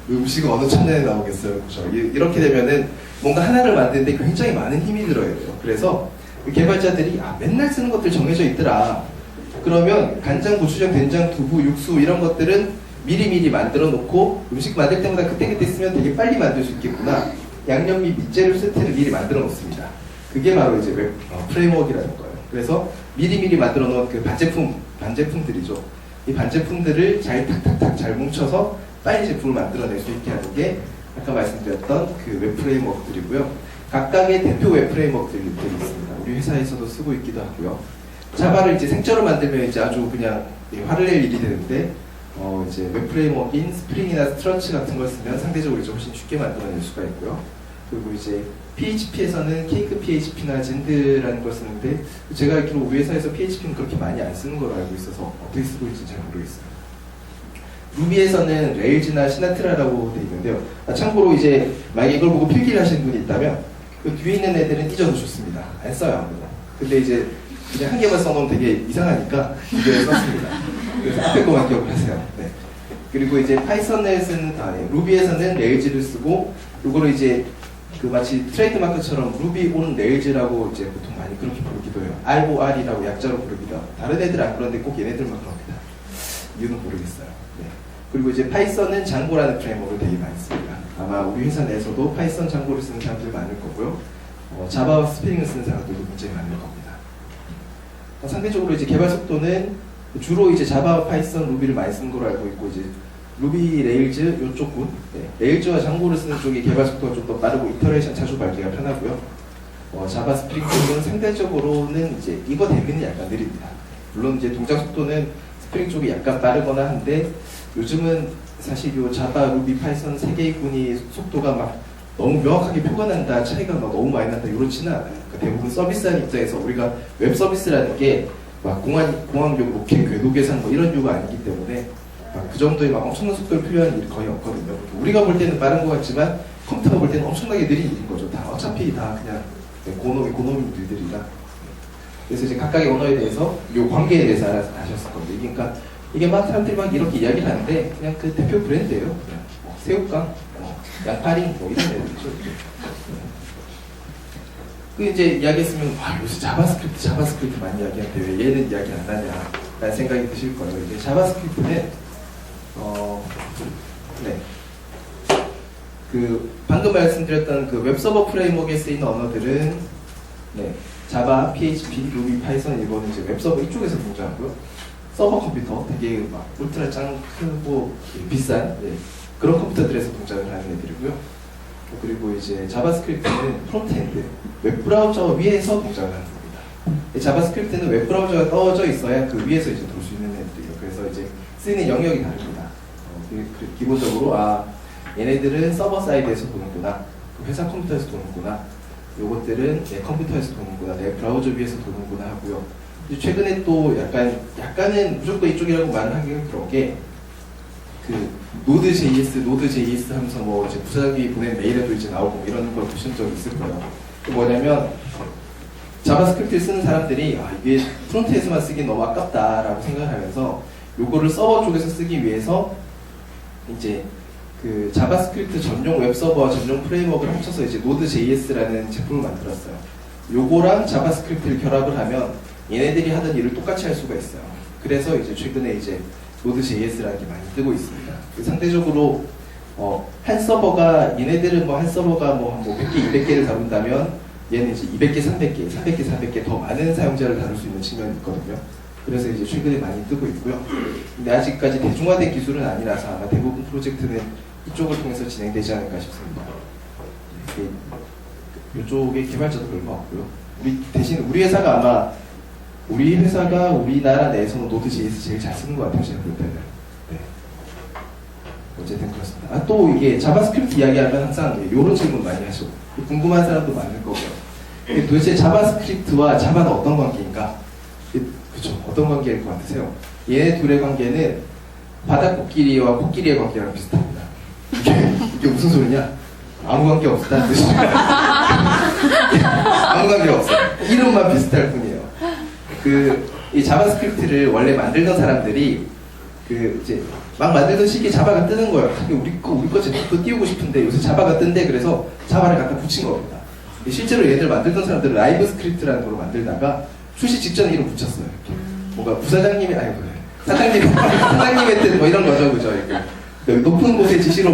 A: 음식은 어느 천년에 나오겠어요, 그죠? 이렇게 되면은 뭔가 하나를 만드는데 굉장히 많은 힘이 들어야 돼요. 그래서 개발자들이 맨날 쓰는 것들 정해져 있더라. 그러면 간장, 고추장, 된장, 두부, 육수 이런 것들은 미리미리 만들어 놓고 음식 만들 때마다 그때그때 쓰면 되게 빨리 만들 수 있겠구나. 양념 및 밑재료 세트를 미리 만들어 놓습니다. 그게 바로 이제 웹 프레임워크라는 거예요. 그래서 미리미리 만들어 놓은 그 반제품들이죠. 이 반제품들을 잘 탁탁탁 잘 뭉쳐서 빨리 제품을 만들어낼 수 있게 하는 게 아까 말씀드렸던 그 웹 프레임워크들이고요. 각각의 대표 웹 프레임워크들이 있습니다. 우리 회사에서도 쓰고 있기도 하고요. 자바를 이제 생짜로 만들면 이제 아주 그냥 화를 낼 일이 되는데 이제 웹 프레임워크인 스프링이나 스트러치 같은 걸 쓰면 상대적으로 이제 훨씬 쉽게 만들어낼 수가 있고요. 그리고 이제 PHP에서는 케이크 PHP나 젠드라는 걸 쓰는데 제가 알기로 우리 회사에서 PHP는 그렇게 많이 안 쓰는 걸로 알고 있어서 어떻게 쓰고 있는지 잘 모르겠어요. 루비에서는 레일즈나 시나트라라고 되어 있는데요. 참고로 이제 만약에 이걸 보고 필기를 하시는 분이 있다면 그 뒤에 있는 애들은 잊어도 좋습니다. 안 써요, 아무거나. 근데 이제 그냥 한 개만 써놓으면 되게 이상하니까 두 개를 썼습니다. 그래서 앞에 거만 기억을 하세요. 네. 그리고 이제 루비에서는 레일즈를 쓰고 이거를 이제 마치 트레이드 마크처럼 루비 온 레일즈라고 이제 보통 많이 그렇게 부르기도 정도예요. ROR이라고 약자로 부릅니다. 다른 애들 안 그런데 꼭 얘네들만 그럽니다. 이유는 모르겠어요. 네. 그리고 이제 파이썬은 장고라는 프레임워크를 되게 많이 씁니다. 아마 우리 회사 내에서도 파이썬 장고를 쓰는 사람들 많을 거고요. 자바와 스프링을 쓰는 사람들도 굉장히 많을 겁니다. 상대적으로 이제 개발 속도는 주로 이제 자바, 파이썬, 루비를 많이 쓰는 걸로 알고 있고, 이제 루비, 레일즈 요쪽 군, 네. 레일즈와 장고를 쓰는 쪽이 개발 속도가 좀 더 빠르고 이터레이션 자주 밟기가 편하고요. 자바, 스프링 쪽은 상대적으로는 이제 이거 대비는 약간 느립니다. 물론 이제 동작 속도는 스프링 쪽이 약간 빠르거나 한데, 요즘은 사실 요 자바, 루비, 파이썬 세 개의 군이 속도가 막 너무 명확하게 표가 난다, 차이가 막 너무 많이 난다, 이렇지는 않아요. 그러니까 대부분 서비스하는 입장에서 우리가 웹 서비스라는 게 막 공항용 로켓, 궤도 계산 뭐 이런 유가 아니기 때문에 그 정도의 막 엄청난 속도를 필요한 일이 거의 없거든요. 우리가 볼 때는 빠른 것 같지만 컴퓨터가 볼 때는 엄청나게 느린 일인 거죠. 다 어차피 다 그냥 고놈인 일들이라. 그래서 이제 각각의 언어에 대해서 이 관계에 대해서 아셨을 겁니다. 그러니까 이게 막 사람들이 막 이렇게 이야기를 하는데 그냥 그 대표 브랜드예요. 그냥 새우깡, 양파링 뭐 이런 애들이죠. 그 이제 이야기했으면 요새 자바스크립트 많이 이야기하는데 왜 얘는 이야기 안 하냐 라는 생각이 드실 거예요. 이제 자바스크립트는 네. 그 방금 말씀드렸던 그 웹서버 프레임워크에 쓰이는 언어들은 네. 자바, PHP, 루비, 파이썬 이거는 이제 웹서버 이쪽에서 등장하고요. 서버 컴퓨터 되게 막 울트라 짱 크고 비싼 그런 컴퓨터들에서 등장을 하는 애들이고요. 그리고 이제 자바스크립트는 프론트엔드, 웹브라우저 위에서 등장을 하는 겁니다. 자바스크립트는 웹브라우저가 떠져 있어야 그 위에서 이제 돌 수 있는 애들이에요. 그래서 이제 쓰이는 영역이 다릅니다. 기본적으로 얘네들은 서버 사이드에서 도는구나, 회사 컴퓨터에서 도는구나, 요것들은 내 컴퓨터에서 도는구나, 내 브라우저 위에서 도는구나 하고요. 최근에 또 약간은 무조건 이쪽이라고 말을 하기가 그런 게 그 노드.js 하면서 뭐 이제 부사장이 보낸 메일에도 이제 나오고 뭐 이런 걸 보신 적 있을 거예요. 뭐냐면 자바스크립트를 쓰는 사람들이 이게 프론트에서만 쓰기 너무 아깝다라고 생각하면서 요거를 서버 쪽에서 쓰기 위해서 이제 그 자바스크립트 전용 웹서버와 전용 프레임워크를 합쳐서 이제 노드.js라는 제품을 만들었어요. 요거랑 자바스크립트를 결합을 하면 얘네들이 하던 일을 똑같이 할 수가 있어요. 그래서 이제 최근에 이제 노드.js라는 게 많이 뜨고 있습니다. 상대적으로 한 서버가 얘네들은 뭐 한 서버가 뭐 100개, 200개를 다룬다면 얘는 이제 200개, 300개, 300개, 400개 더 많은 사용자를 다룰 수 있는 측면이 있거든요. 그래서 이제 최근에 많이 뜨고 있고요. 근데 아직까지 대중화된 기술은 아니라서 아마 대부분 프로젝트는 이쪽을 통해서 진행되지 않을까 싶습니다. 이쪽에 개발자도 별로 없고요. 대신 우리 회사가 아마 우리 회사가 우리나라 내에서는 노드.js 제일 잘 쓰는 것 같아요. 제가 볼 때는. 네. 어쨌든 그렇습니다. 또 이게 자바스크립트 이야기하면 항상 이런 질문 많이 하시고 궁금한 사람도 많을 거고요. 도대체 자바스크립트와 자바는 어떤 관계인가? 그렇죠. 어떤 관계일 것 같으세요? 얘네 둘의 관계는 바닥코끼리와 코끼리의 관계랑 비슷합니다. 이게 무슨 소리냐? 아무 관계 없다는 뜻이에요. 아무 관계 없어요. 이름만 비슷할 뿐이에요. 이 자바스크립트를 원래 만들던 사람들이 이제 막 만들던 시기에 자바가 뜨는 거예요. 우리 거 제품도 띄우고 싶은데 요새 자바가 뜬대. 그래서 자바를 갖다 붙인 겁니다. 실제로 얘들 만들던 사람들은 라이브 스크립트라는 걸 만들다가 출시 직전에 이름 붙였어요. 이렇게. 뭔가 부사장님이 사장님의 뜻 뭐 이런 거죠, 그죠? 이렇게. 높은 곳의 지시로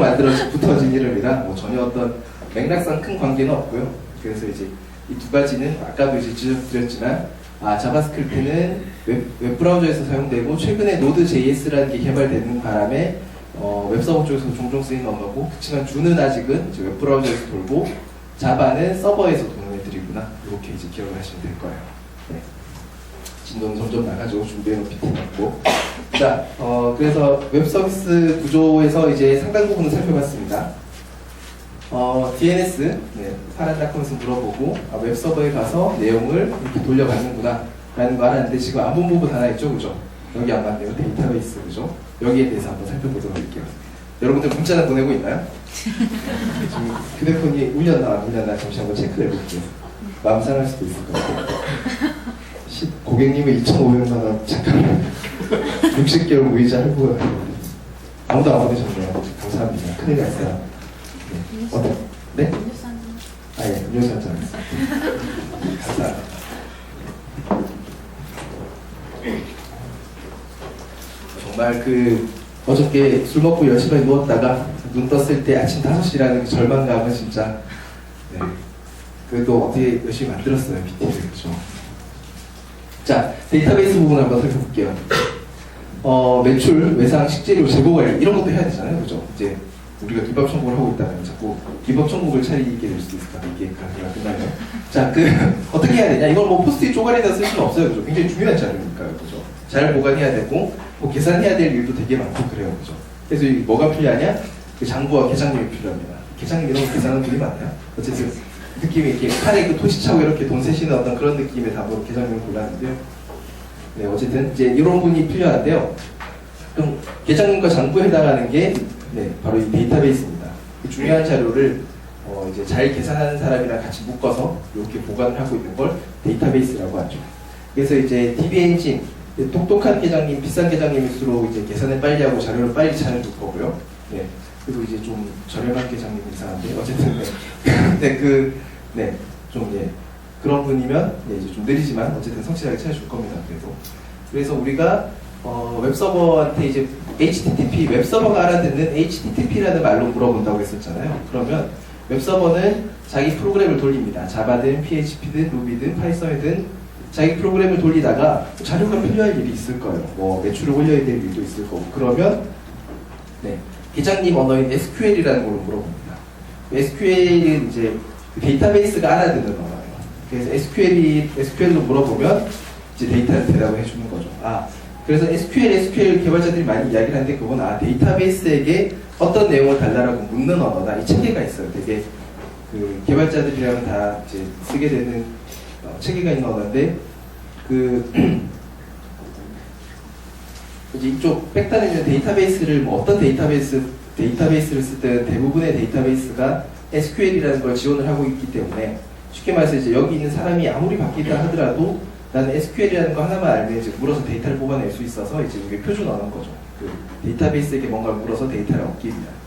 A: 붙어진 이름이라 뭐 전혀 어떤 맥락상 큰 관계는 없고요. 그래서 이제 이 두 가지는 아까도 이제 지적드렸지만 자바스크립트는 웹브라우저에서 사용되고 최근에 노드.js라는 게 개발되는 바람에 웹서버 쪽에서 종종 쓰이는 언어고, 그렇지만 주는 아직은 이제 웹브라우저에서 돌고 자바는 서버에서 도는 애들이구나, 이렇게 이제 기억을 하시면 될 거예요. 네. 진도는 점점 나가지고 준비해놓은 PPT였고, 자, 그래서 웹서비스 구조에서 이제 상당 부분을 살펴봤습니다. DNS, 파란닷컴에서 물어보고 웹서버에 가서 내용을 이렇게 돌려받는구나 라는 거 알았는데 지금 안 본 부분 하나 있죠, 그죠? 여기 안 맞네요. 데이터베이스, 그죠? 여기에 대해서 한번 살펴보도록 할게요. 여러분들 문자는 보내고 있나요? 지금 휴대폰이 울렸나 잠시 한번 체크해 볼게요. 마음 상할 수도 있을 것 같아요. 고객님의 2,500만 원 잠깐만 60개월 무이자 할부가 아무도 안 보내셨네요. 감사합니다. 큰일 났어요. 네? 예, 음료수 한잔 하겠습니다. 감사합니다. 정말 그 어저께 술 먹고 10시간에 누웠다가 눈 떴을 때 아침 5시라는 그 절망감은 진짜 네. 그래도 어떻게 열심히 만들었어요, BT를. 그렇죠? 자, 데이터베이스 부분을 한번 살펴볼게요. 매출, 외상, 식재료, 재고관리 이런 것도 해야 되잖아요, 그죠? 이제 우리가 기법 천국을 하고 있다면 자꾸 기법 천국을 차리게 될 수도 있을까? 이게 가게가 끝나면. 자, 어떻게 해야 되냐? 이걸 뭐 포스트잇 쪼가리에다 쓸 수는 없어요, 그죠? 굉장히 중요한 자료니까요, 그죠? 잘 보관해야 되고, 뭐 계산해야 될 일도 되게 많고 그래요, 그죠? 그래서 뭐가 필요하냐? 그 장부와 계장님이 필요합니다. 계장님 이런 계산은 되게 많아요. 어쨌든 느낌이 이렇게 칼에 그 토시차고 이렇게 돈 세시는 어떤 그런 느낌의 답으로 계장님을 골랐는데요. 네, 어쨌든 이제 이런 분이 필요한데요. 그럼 계장님과 장부에 해당하는 게 네, 바로 이 데이터베이스입니다. 그 중요한 자료를 이제 잘 계산하는 사람이랑 같이 묶어서 이렇게 보관을 하고 있는 걸 데이터베이스라고 하죠. 그래서 이제 DB 엔진, 똑똑한 계장님, 비싼 계장님일수록 이제 계산을 빨리 하고 자료를 빨리 찾아줄 거고요. 네, 그리고 이제 좀 저렴한 계장님 이상한데 어쨌든 좀 그런 분이면 이제 좀 느리지만 어쨌든 성실하게 찾아줄 겁니다. 그래서 우리가 웹서버한테 이제 HTTP, 웹서버가 알아듣는 HTTP라는 말로 물어본다고 했었잖아요. 그러면 웹서버는 자기 프로그램을 돌립니다. 자바든 PHP든 루비든 파이썬이든 자기 프로그램을 돌리다가 자료가 필요할 일이 있을 거예요. 뭐 매출을 올려야 될 일도 있을 거고. 그러면 계장님 언어인 SQL이라는 걸로 물어봅니다. SQL은 이제 데이터베이스가 알아듣는 언어예요. 그래서 SQL로 물어보면 이제 데이터를 대답을 해주는 거죠. 그래서 SQL 개발자들이 많이 이야기를 하는데 그건 데이터베이스에게 어떤 내용을 달라라고 묻는 언어다. 이 체계가 있어요. 되게 그 개발자들이라면 다 이제 쓰게 되는 체계가 있는 언어인데 이제 이쪽 백단에는 데이터베이스를 뭐 어떤 데이터베이스를 쓰든 대부분의 데이터베이스가 SQL이라는 걸 지원을 하고 있기 때문에 쉽게 말해서 이제 여기 있는 사람이 아무리 바뀌다 하더라도 나는 SQL이라는 거 하나만 알면 이제 물어서 데이터를 뽑아낼 수 있어서 이제 이게 표준 언어인 거죠. 그 데이터베이스에게 뭔가를 물어서 데이터를 얻기 위한.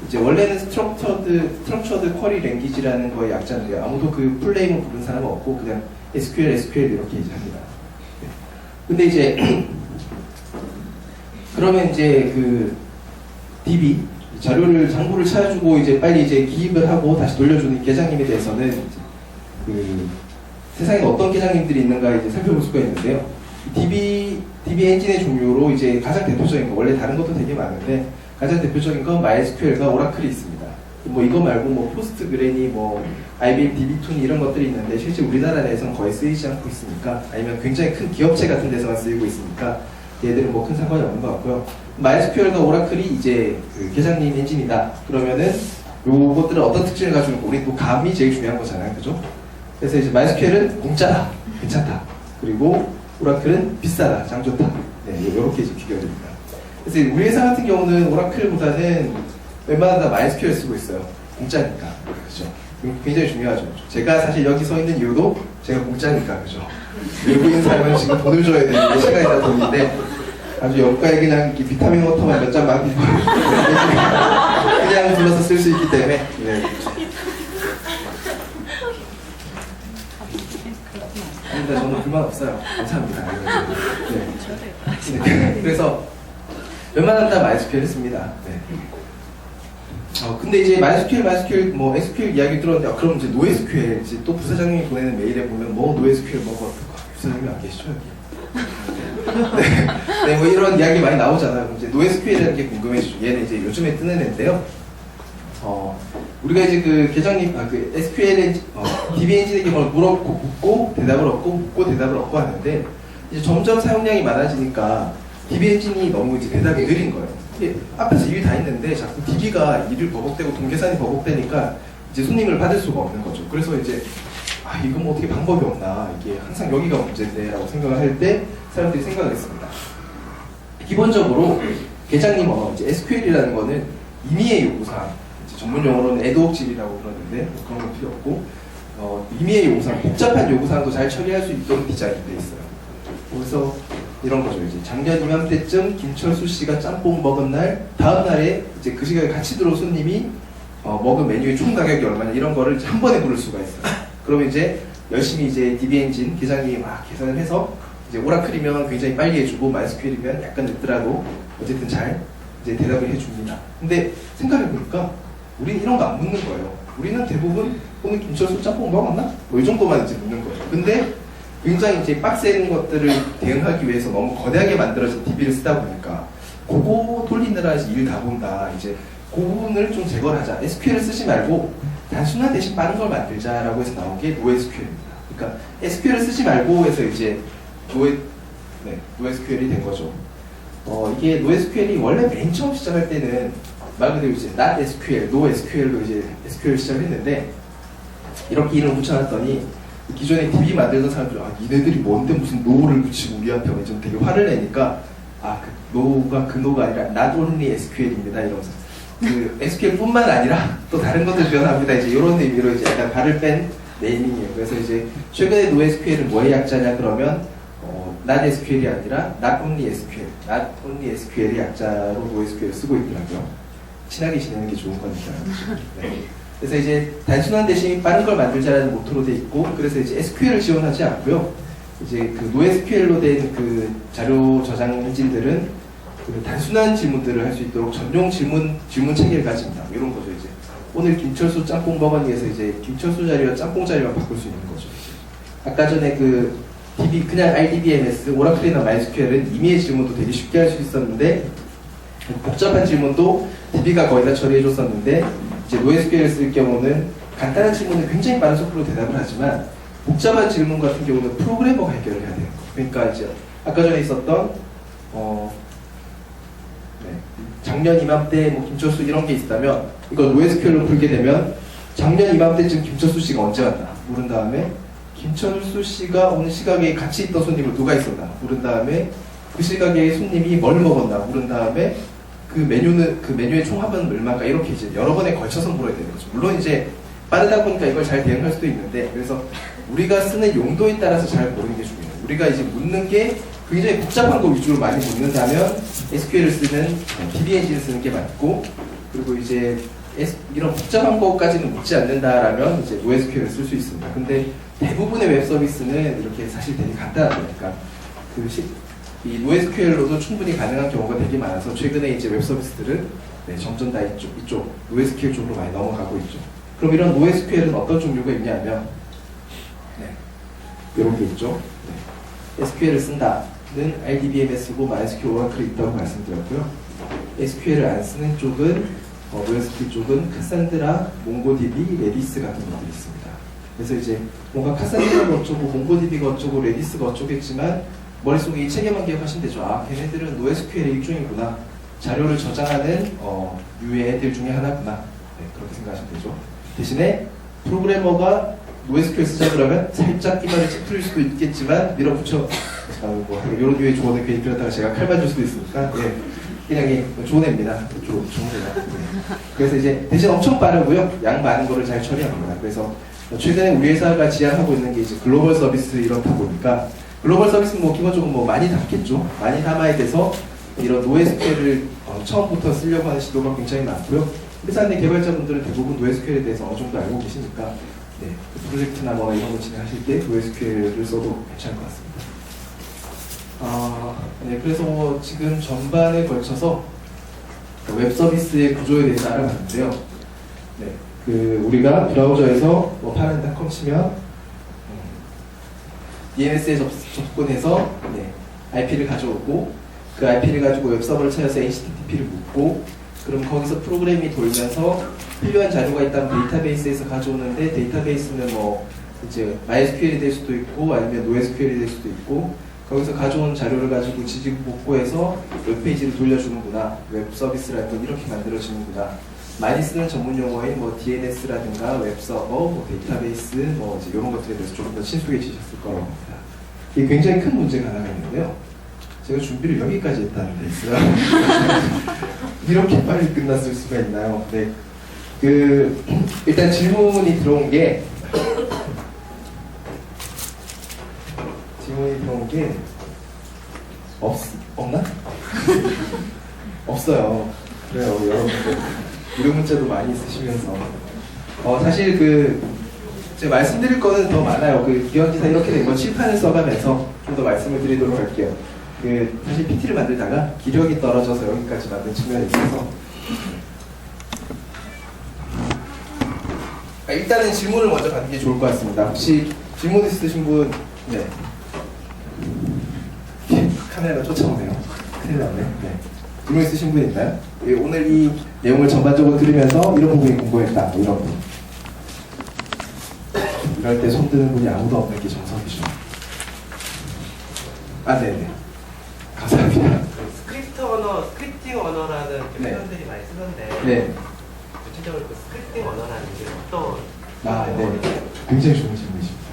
A: 이제 원래는 Structured Query Language라는 거의 약자인데 아무도 그 풀네임을 부른 사람은 없고 그냥 SQL 이렇게 이제 합니다. 근데 이제 그러면 이제 그 DB 장부를 찾아주고 이제 빨리 이제 기입을 하고 다시 돌려주는 계장님에 대해서는 이제 그 세상에 어떤 계장님들이 있는가 이제 살펴볼 수가 있는데요. DB 엔진의 종류로 이제 가장 대표적인 거, 원래 다른 것도 되게 많은데 가장 대표적인 건 MySQL과 오라클이 있습니다. 뭐 이거 말고 뭐 포스트그레니, 뭐 IBM DB2 이런 것들이 있는데 실제 우리나라 내에서는 거의 쓰이지 않고 있으니까, 아니면 굉장히 큰 기업체 같은 데서만 쓰이고 있으니까 얘들은 뭐 큰 상관이 없는 것 같고요. MySQL과 오라클이 이제 그 계장님 엔진이다. 그러면은 요것들은 어떤 특징을 가지고 있고, 우리 또 감이 제일 중요한 거잖아요, 그죠? 그래서 이제 MySQL은 공짜다, 괜찮다. 그리고 오라클은 비싸다, 장 좋다. 네, 이렇게 이제 비교됩니다. 그래서 우리 회사 같은 경우는 오라클보다는 웬만하면 다 MySQL 쓰고 있어요. 공짜니까, 그죠? 굉장히 중요하죠. 제가 사실 여기 서 있는 이유도 제가 공짜니까, 그죠? 외국인 사람은 지금 돈을 줘야 되는데 시간이나 돈인데 아주 여기까지 그냥 이렇게 비타민 워터만 몇 잔 막 그냥 불러서 쓸 수 있기 때문에. 네. 아닙니다. 저는 불만 없어요. 감사합니다. 네. 그래서 웬만하면 다 MySQL 씁니다. 네. 근데 이제 MySQL, 뭐 SQL 이야기 들었는데, 그럼 이제 NoSQL, 이제 또 부사장님이 보내는 메일에 보면 뭐 NoSQL 부사장님이 안 계시죠, 여기? 네, 뭐 이런 이야기 많이 나오잖아요. 이제 NoSQL이라는 게 궁금해지죠. 얘는 이제 요즘에 뜨는 애인데요. 우리가 이제 그 계장님, 그 SQL DB 엔진에게 뭘 묻고 대답을 얻고, 묻고 대답을 얻고 하는데, 이제 점점 사용량이 많아지니까 DB 엔진이 너무 이제 대답이 느린 거예요. 앞에서 일이 다 있는데 자꾸 DB가 일을 버벅대고 동계산이 버벅대니까 이제 손님을 받을 수가 없는 거죠. 그래서 이제 이건 뭐 어떻게 방법이 없나, 이게 항상 여기가 문제인데 라고 생각을 할 때 사람들이 생각을 했습니다. 기본적으로 계장님 언어, 이제 SQL이라는 거는 임의의 요구사항, 전문 용어로는 애드옥질이라고 그러는데 그런 건 필요 없고, 임의의 요구사항, 복잡한 요구사항도 잘 처리할 수 있도록 디자인되어 있어요. 그래서 이런 거죠. 이제 작년 이맘때쯤 김철수 씨가 짬뽕 먹은 날, 다음 날에 이제 그 시간에 같이 들어온 손님이 먹은 메뉴의 총 가격이 얼마냐, 이런 거를 한 번에 부를 수가 있어요. 그러면 이제 열심히 이제 DB 엔진 계장님이 막 계산을 해서 이제 오라클이면 굉장히 빨리 해주고 MySQL이면 약간 늦더라도 어쨌든 잘 이제 대답을 해줍니다. 근데 생각해보니까 우린 이런 거 안 묻는 거예요. 우리는 대부분 오늘 김철수 짬뽕 먹었나? 뭐 이 정도만 이제 묻는 거예요. 근데 굉장히 이제 빡센 것들을 대응하기 위해서 너무 거대하게 만들어진 DB를 쓰다 보니까 그거 돌리느라 일 다 본다. 이제 그 부분을 좀 제거를 하자. SQL을 쓰지 말고 단순한 대신 빠른 걸 만들자라고 해서 나온 게 NoSQL입니다. 그러니까 SQL을 쓰지 말고 해서 이제 NoSQL이 된 거죠. 이게 NoSQL이 원래 맨 처음 시작할 때는 말 그대로 이제 Not SQL, NoSQL로 이제 SQL 시작을 했는데 이렇게 이름을 붙여놨더니 기존에 DB 만들던 사람들이 얘네들이 뭔데 무슨 노를 붙이고 우리 앞에 좀 되게 화를 내니까 그 노가 아니라 Not Only SQL입니다 이러면서 그 SQL뿐만 아니라 또 다른 것도 지원합니다 이제 이런 의미로 이제 약간 발을 뺀 네이밍이에요. 그래서 이제 최근에 NoSQL은 뭐의 약자냐 그러면 Not SQL이 아니라 Not Only SQL, Not Only SQL의 약자로 NoSQL을 쓰고 있더라고요. 친하게 지내는 게 좋은 거니까요. 네. 그래서 이제 단순한 대신 빠른 걸 만들자라는 모토로 돼 있고, 그래서 이제 SQL을 지원하지 않고요. 이제 그 NoSQL로 된 그 자료 저장 엔진들은 그 단순한 질문들을 할 수 있도록 전용 질문 체계를 가집니다. 이런 거죠 이제. 오늘 김철수 짬뽕 먹은 위해서 이제 김철수 자료와 짬뽕 자료만 바꿀 수 있는 거죠. 이제. 아까 전에 그 DB 그냥 RDBMS, 오라클이나 MySQL은 임의의 질문도 되게 쉽게 할 수 있었는데 복잡한 질문도 DB가 거의 다 처리해줬었는데 이제 NoSQL을 쓸 경우는 간단한 질문은 굉장히 빠른 속도로 대답을 하지만 복잡한 질문 같은 경우는 프로그래머가 해결을 해야 돼요. 그러니까 이제 아까 전에 있었던 작년 이맘때 뭐 김철수 이런 게 있다면 이거 NoSQL로 풀게 되면 작년 이맘때쯤 김철수 씨가 언제 왔나 물은 다음에 김철수 씨가 오늘 시각에 같이 있던 손님을 누가 있었나 물은 다음에 그 시각에 손님이 뭘 먹었나 물은 다음에 그 메뉴의 총합은 얼마인가 이렇게 이제 여러 번에 걸쳐서 물어야 되는 거죠. 물론 이제 빠르다 보니까 이걸 잘 대응할 수도 있는데 그래서 우리가 쓰는 용도에 따라서 잘 모르는 게 중요해요. 우리가 이제 묻는 게 굉장히 복잡한 거 위주로 많이 묻는다면 SQL을 쓰는 DB 엔진을 쓰는 게 맞고 그리고 이제 이런 복잡한 거까지는 묻지 않는다라면 이제 NoSQL을 쓸 수 있습니다. 근데 대부분의 웹 서비스는 이렇게 사실 되게 간단하니까 이 NoSQL로도 충분히 가능한 경우가 되게 많아서 최근에 이제 웹 서비스들은 점점 다 이쪽 NoSQL 쪽으로 많이 넘어가고 있죠. 그럼 이런 NoSQL은 어떤 종류가 있냐면 이런 게 있죠. SQL을 쓴다는 RDBMS고 MySQL, 오라클이 있다고 말씀드렸고요. SQL을 안 쓰는 쪽은 NoSQL 쪽은 카산드라, 몽고DB, 레디스 같은 것들이 있습니다. 그래서 이제 뭔가 카산드라가 어쩌고 몽고DB가 어쩌고 레디스가 어쩌겠지만 머릿속에 이 체계만 기억하시면 되죠. 걔네들은 NoSQL의 일종이구나. 자료를 저장하는 유의 애들 중에 하나구나. 그렇게 생각하시면 되죠. 대신에 프로그래머가 NoSQL 쓰자 그러면 살짝 끼말을 찌푸릴 수도 있겠지만 밀어붙여 이런 류의 조언을 괜히 들었다가 제가 칼 맞을 수도 있으니까 그냥 좋은 애입니다. 좋은 애다. 그래서 이제 대신 엄청 빠르고요. 양 많은 거를 잘 처리합니다. 그래서 최근에 우리 회사가 지향하고 있는 게 이제 글로벌 서비스 이렇다 보니까 글로벌 서비스는 뭐 기본적으로 뭐 많이 담겠죠. 많이 담아야 돼서 이런 NoSQL을 처음부터 쓰려고 하는 시도가 굉장히 많고요. 회사 내 개발자분들은 대부분 NoSQL에 대해서 어느 정도 알고 계시니까 프로젝트나 뭐 이런 거 진행하실 때 NoSQL을 써도 괜찮을 것 같습니다. 그래서 지금 전반에 걸쳐서 웹 서비스의 구조에 대해서 알아봤는데요. 우리가 브라우저에서 뭐 파란닷컴 치면 DNS에 접근해서 IP를 가져오고 그 IP를 가지고 웹서버를 찾아서 HTTP를 묻고 그럼 거기서 프로그램이 돌면서 필요한 자료가 있다면 데이터베이스에서 가져오는데 데이터베이스는 뭐 이제 MySQL이 될 수도 있고 아니면 NoSQL이 될 수도 있고 거기서 가져온 자료를 가지고 지지고 복구해서 웹페이지를 돌려주는구나. 웹 서비스라는 건 이렇게 만들어지는구나. 많이 쓰는 전문 용어인 뭐 DNS라든가 웹서버, 뭐 데이터베이스, 뭐 이제 이런 것들에 대해서 조금 더 친숙해지셨을 거라고 합니다. 이게 굉장히 큰 문제가 하나가 있는데요. 제가 준비를 여기까지 했다는 데 있어요. 이렇게 빨리 끝났을 수가 있나요? 일단 질문이 들어온 게 없나? 없어요. 그래요, 여러분들. 무료 문자도 많이 쓰시면서. 사실 제가 말씀드릴 거는 더 많아요. 그 기왕기사 이렇게 된 거 칠판을 써가면서 좀 더 말씀을 드리도록 할게요. 그 사실 PT를 만들다가 기력이 떨어져서 여기까지 만든 측면이 있어서 일단은 질문을 먼저 받는 게 좋을 것 같습니다. 혹시 질문 있으신 분? 네. 카메라가 쫓아오네요. 큰일 났네. 네. 질문 있으신 분 있나요? 예, 오늘 이 내용을 전반적으로 들으면서 이런 부분이 궁금했다. 뭐 이런 분. 이럴 때 손드는 분이 아무도 없는 게 정석이죠. 아, 네네. 감사합니다.
B: 스크립팅 언어라는
A: 네.
B: 표현들이 많이 쓰는데
A: 네.
B: 구체적으로 그 스크립팅 언어라는 게 어떤
A: 아, 네. 굉장히 좋은 질문이십니다.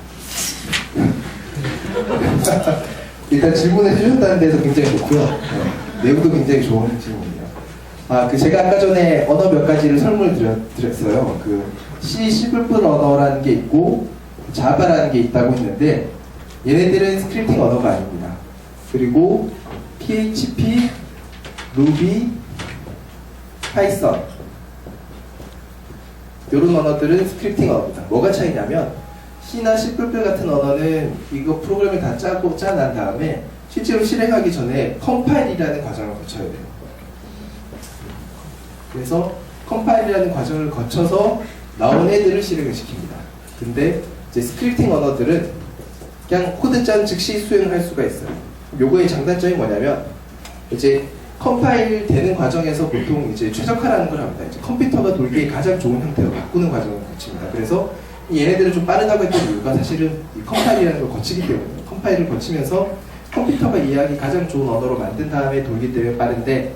A: 일단 질문을 해주셨다는 데서 굉장히 좋고요. 네. 내용도 굉장히 좋은 질문이에요. 아, 제가 아까 전에 언어 몇 가지를 설명을 드렸어요. C, C++ 언어라는 게 있고 자바라는 게 있다고 했는데 얘네들은 스크립팅 언어가 아닙니다. 그리고 PHP, 루비, 파이썬 이런 언어들은 스크립팅 언어입니다. 뭐가 차이냐면 C나 C++ 같은 언어는 이거 프로그램을 다 짜난 다음에 실제로 실행하기 전에 컴파일이라는 과정을 거쳐야 돼요. 그래서 컴파일이라는 과정을 거쳐서 나온 애들을 실행을 시킵니다. 근데 이제 스크립팅 언어들은 그냥 코드 짠 즉시 수행을 할 수가 있어요. 요거의 장단점이 뭐냐면 이제 컴파일 되는 과정에서 보통 이제 최적화라는 걸 합니다. 이제 컴퓨터가 돌기에 가장 좋은 형태로 바꾸는 과정을 거칩니다. 그래서 얘네들은 좀 빠르다고 했던 이유가 사실은 이 컴파일이라는 걸 거치기 때문이에요. 컴파일을 거치면서 컴퓨터가 이해하기 가장 좋은 언어로 만든 다음에 돌기 때문에 빠른데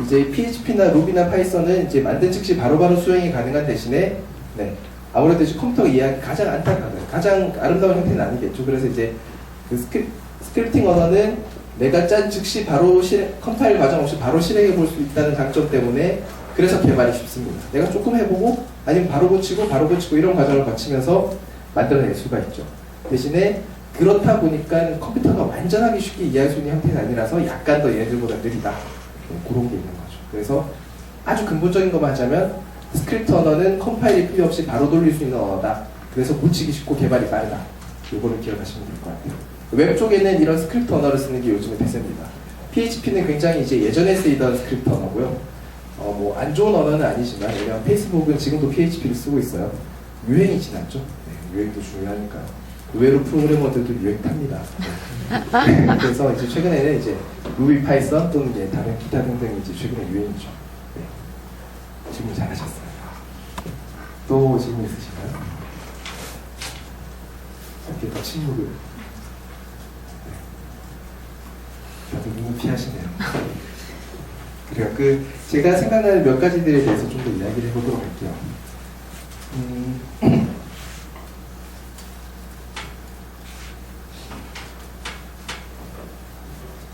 A: 이제 PHP나 루비나 파이썬은 이제 만든 즉시 바로바로 수행이 가능한 대신에 네, 아무래도 이제 컴퓨터가 이해하기 가장 안타까워요. 가장 아름다운 형태는 아니겠죠. 그래서 이제 그 스크립팅 언어는 내가 짠 즉시 바로 컴파일 과정 없이 바로 실행해 볼 수 있다는 장점 때문에 그래서 개발이 쉽습니다. 내가 조금 해보고 아니면 바로 고치고 이런 과정을 거치면서 만들어낼 수가 있죠. 대신에 그렇다 보니까 컴퓨터가 완전하게 쉽게 이해할 수 있는 형태는 아니라서 약간 더 얘네들보다 느리다. 네, 그런 게 있는 거죠. 그래서 아주 근본적인 것만 하자면 스크립트 언어는 컴파일이 필요 없이 바로 돌릴 수 있는 언어다. 그래서 고치기 쉽고 개발이 빠르다. 이거를 기억하시면 될 것 같아요. 웹 쪽에는 이런 스크립트 언어를 쓰는 게 요즘에 대세입니다. PHP는 굉장히 이제 예전에 쓰이던 스크립트 언어고요. 뭐 안 좋은 언어는 아니지만 왜냐면 페이스북은 지금도 PHP를 쓰고 있어요. 유행이 지났죠. 네, 유행도 중요하니까요. 의외로 프로그래머들도 유행 탑니다. 네. 그래서 이제 최근에는 이제 루비, 파이썬 또는 이제 다른 기타 등등이 이제 최근에 유행이죠. 네. 질문 잘하셨어요. 또 질문 있으신가요? 이렇게 더 침묵을. 다들 눈을 피하시네요. 그래요. 제가 생각나는 몇 가지들에 대해서 좀 더 이야기를 해보도록 할게요.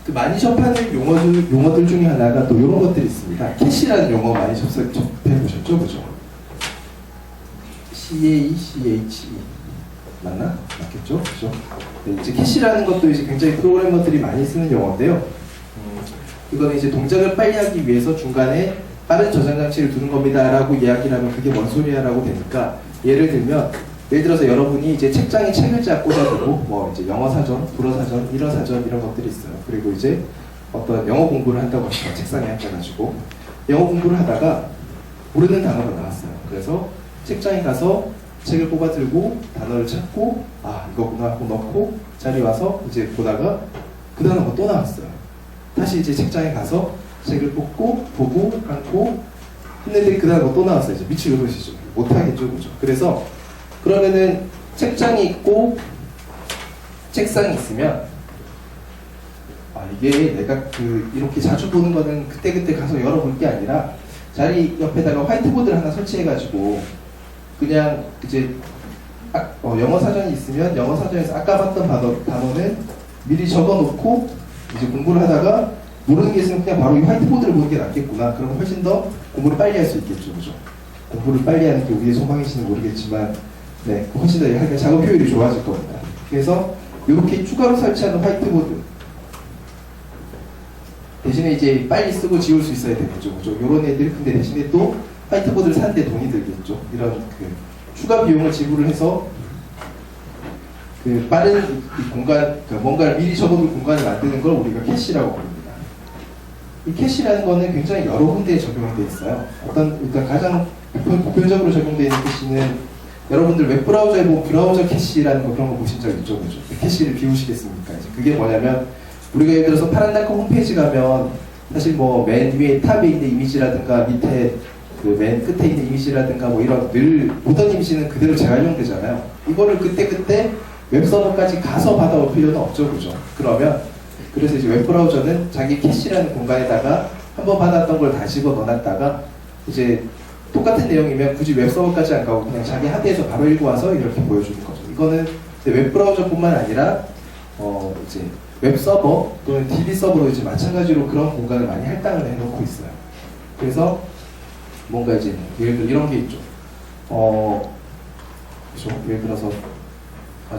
A: 많이 접하는 용어들 중에 하나가 또 이런 것들이 있습니다. 캐시라는 용어 많이 접해보셨죠? 그죠? CACHE. 맞나? 맞겠죠? 그죠? 네, 이제 캐시라는 것도 이제 굉장히 프로그래머들이 많이 쓰는 용어인데요. 이거는 이제 동작을 빨리 하기 위해서 중간에 빠른 저장 장치를 두는 겁니다 라고 이야기를 하면 그게 뭔 소리야 라고 되니까 예를 들어서 여러분이 이제 책장에 책을 쫙 꽂아두고 뭐 이제 영어 사전, 불어 사전, 일어 사전 이런 것들이 있어요. 그리고 이제 어떤 영어 공부를 한다고 합시다. 책상에 앉아가지고 영어 공부를 하다가 모르는 단어가 나왔어요. 그래서 책장에 가서 책을 뽑아 들고 단어를 찾고 아 이거구나 하고 넣고 자리에 와서 이제 보다가 그 단어가 또 나왔어요. 다시 이제 책장에 가서 책을 뽑고 보고 앉고 했는데 그 단어가 또 나왔어요. 이제 미치고 그러시죠. 못하겠죠, 그죠? 그래서 그러면은 책장이 있고 책상이 있으면 아 이게 내가 이렇게 자주 보는 거는 그때그때 가서 열어볼 게 아니라 자리 옆에다가 화이트보드를 하나 설치해가지고 그냥 이제 영어 사전이 있으면 영어 사전에서 아까 봤던 단어는 미리 적어놓고 이제 공부를 하다가 모르는 게 있으면 그냥 바로 이 화이트보드를 보는 게 낫겠구나. 그러면 훨씬 더 공부를 빨리 할 수 있겠죠, 그죠? 공부를 빨리 하는 게 우리의 소망일지는 모르겠지만, 네, 훨씬 더 작업 효율이 좋아질 겁니다. 그래서 이렇게 추가로 설치하는 화이트보드 대신에 이제 빨리 쓰고 지울 수 있어야 되겠죠, 그죠? 이런 애들 근데 대신에 또 화이트보드를 사는데 돈이 들겠죠. 이런 추가 비용을 지불을 해서 그 빠른 이 공간, 그러니까 뭔가를 미리 적어둘 공간을 만드는 걸 우리가 캐시라고 부릅니다. 이 캐시라는 거는 굉장히 여러 군데에 적용이 되어 있어요. 일단 가장 보편적으로 적용되어 있는 캐시는 여러분들 웹브라우저에 보면 브라우저 캐시라는 거 그런 거 보신 적 있죠? 그죠? 캐시를 비우시겠습니까? 이제 그게 뭐냐면 우리가 예를 들어서 파란닷컴 홈페이지 가면 사실 뭐 맨 위에 탑에 있는 이미지라든가 밑에 그 맨 끝에 있는 이미지라든가 뭐 이런 늘 보던 이미지는 그대로 재활용되잖아요. 이거를 그때그때 웹서버까지 가서 받아올 필요는 없죠. 그죠? 그러면 그래서 이제 웹브라우저는 자기 캐시라는 공간에다가 한번 받았던 걸 다 집어 넣어놨다가 이제 똑같은 내용이면 굳이 웹서버까지 안 가고 그냥 자기 하드에서 바로 읽어와서 이렇게 보여주는 거죠. 이거는 웹브라우저뿐만 아니라 이제 웹서버 또는 DB 서버로 이제 마찬가지로 그런 공간을 많이 할당을 해놓고 있어요. 그래서 뭔가 이제 예를 들어 이런 게 있죠. 그렇죠? 예를 들어서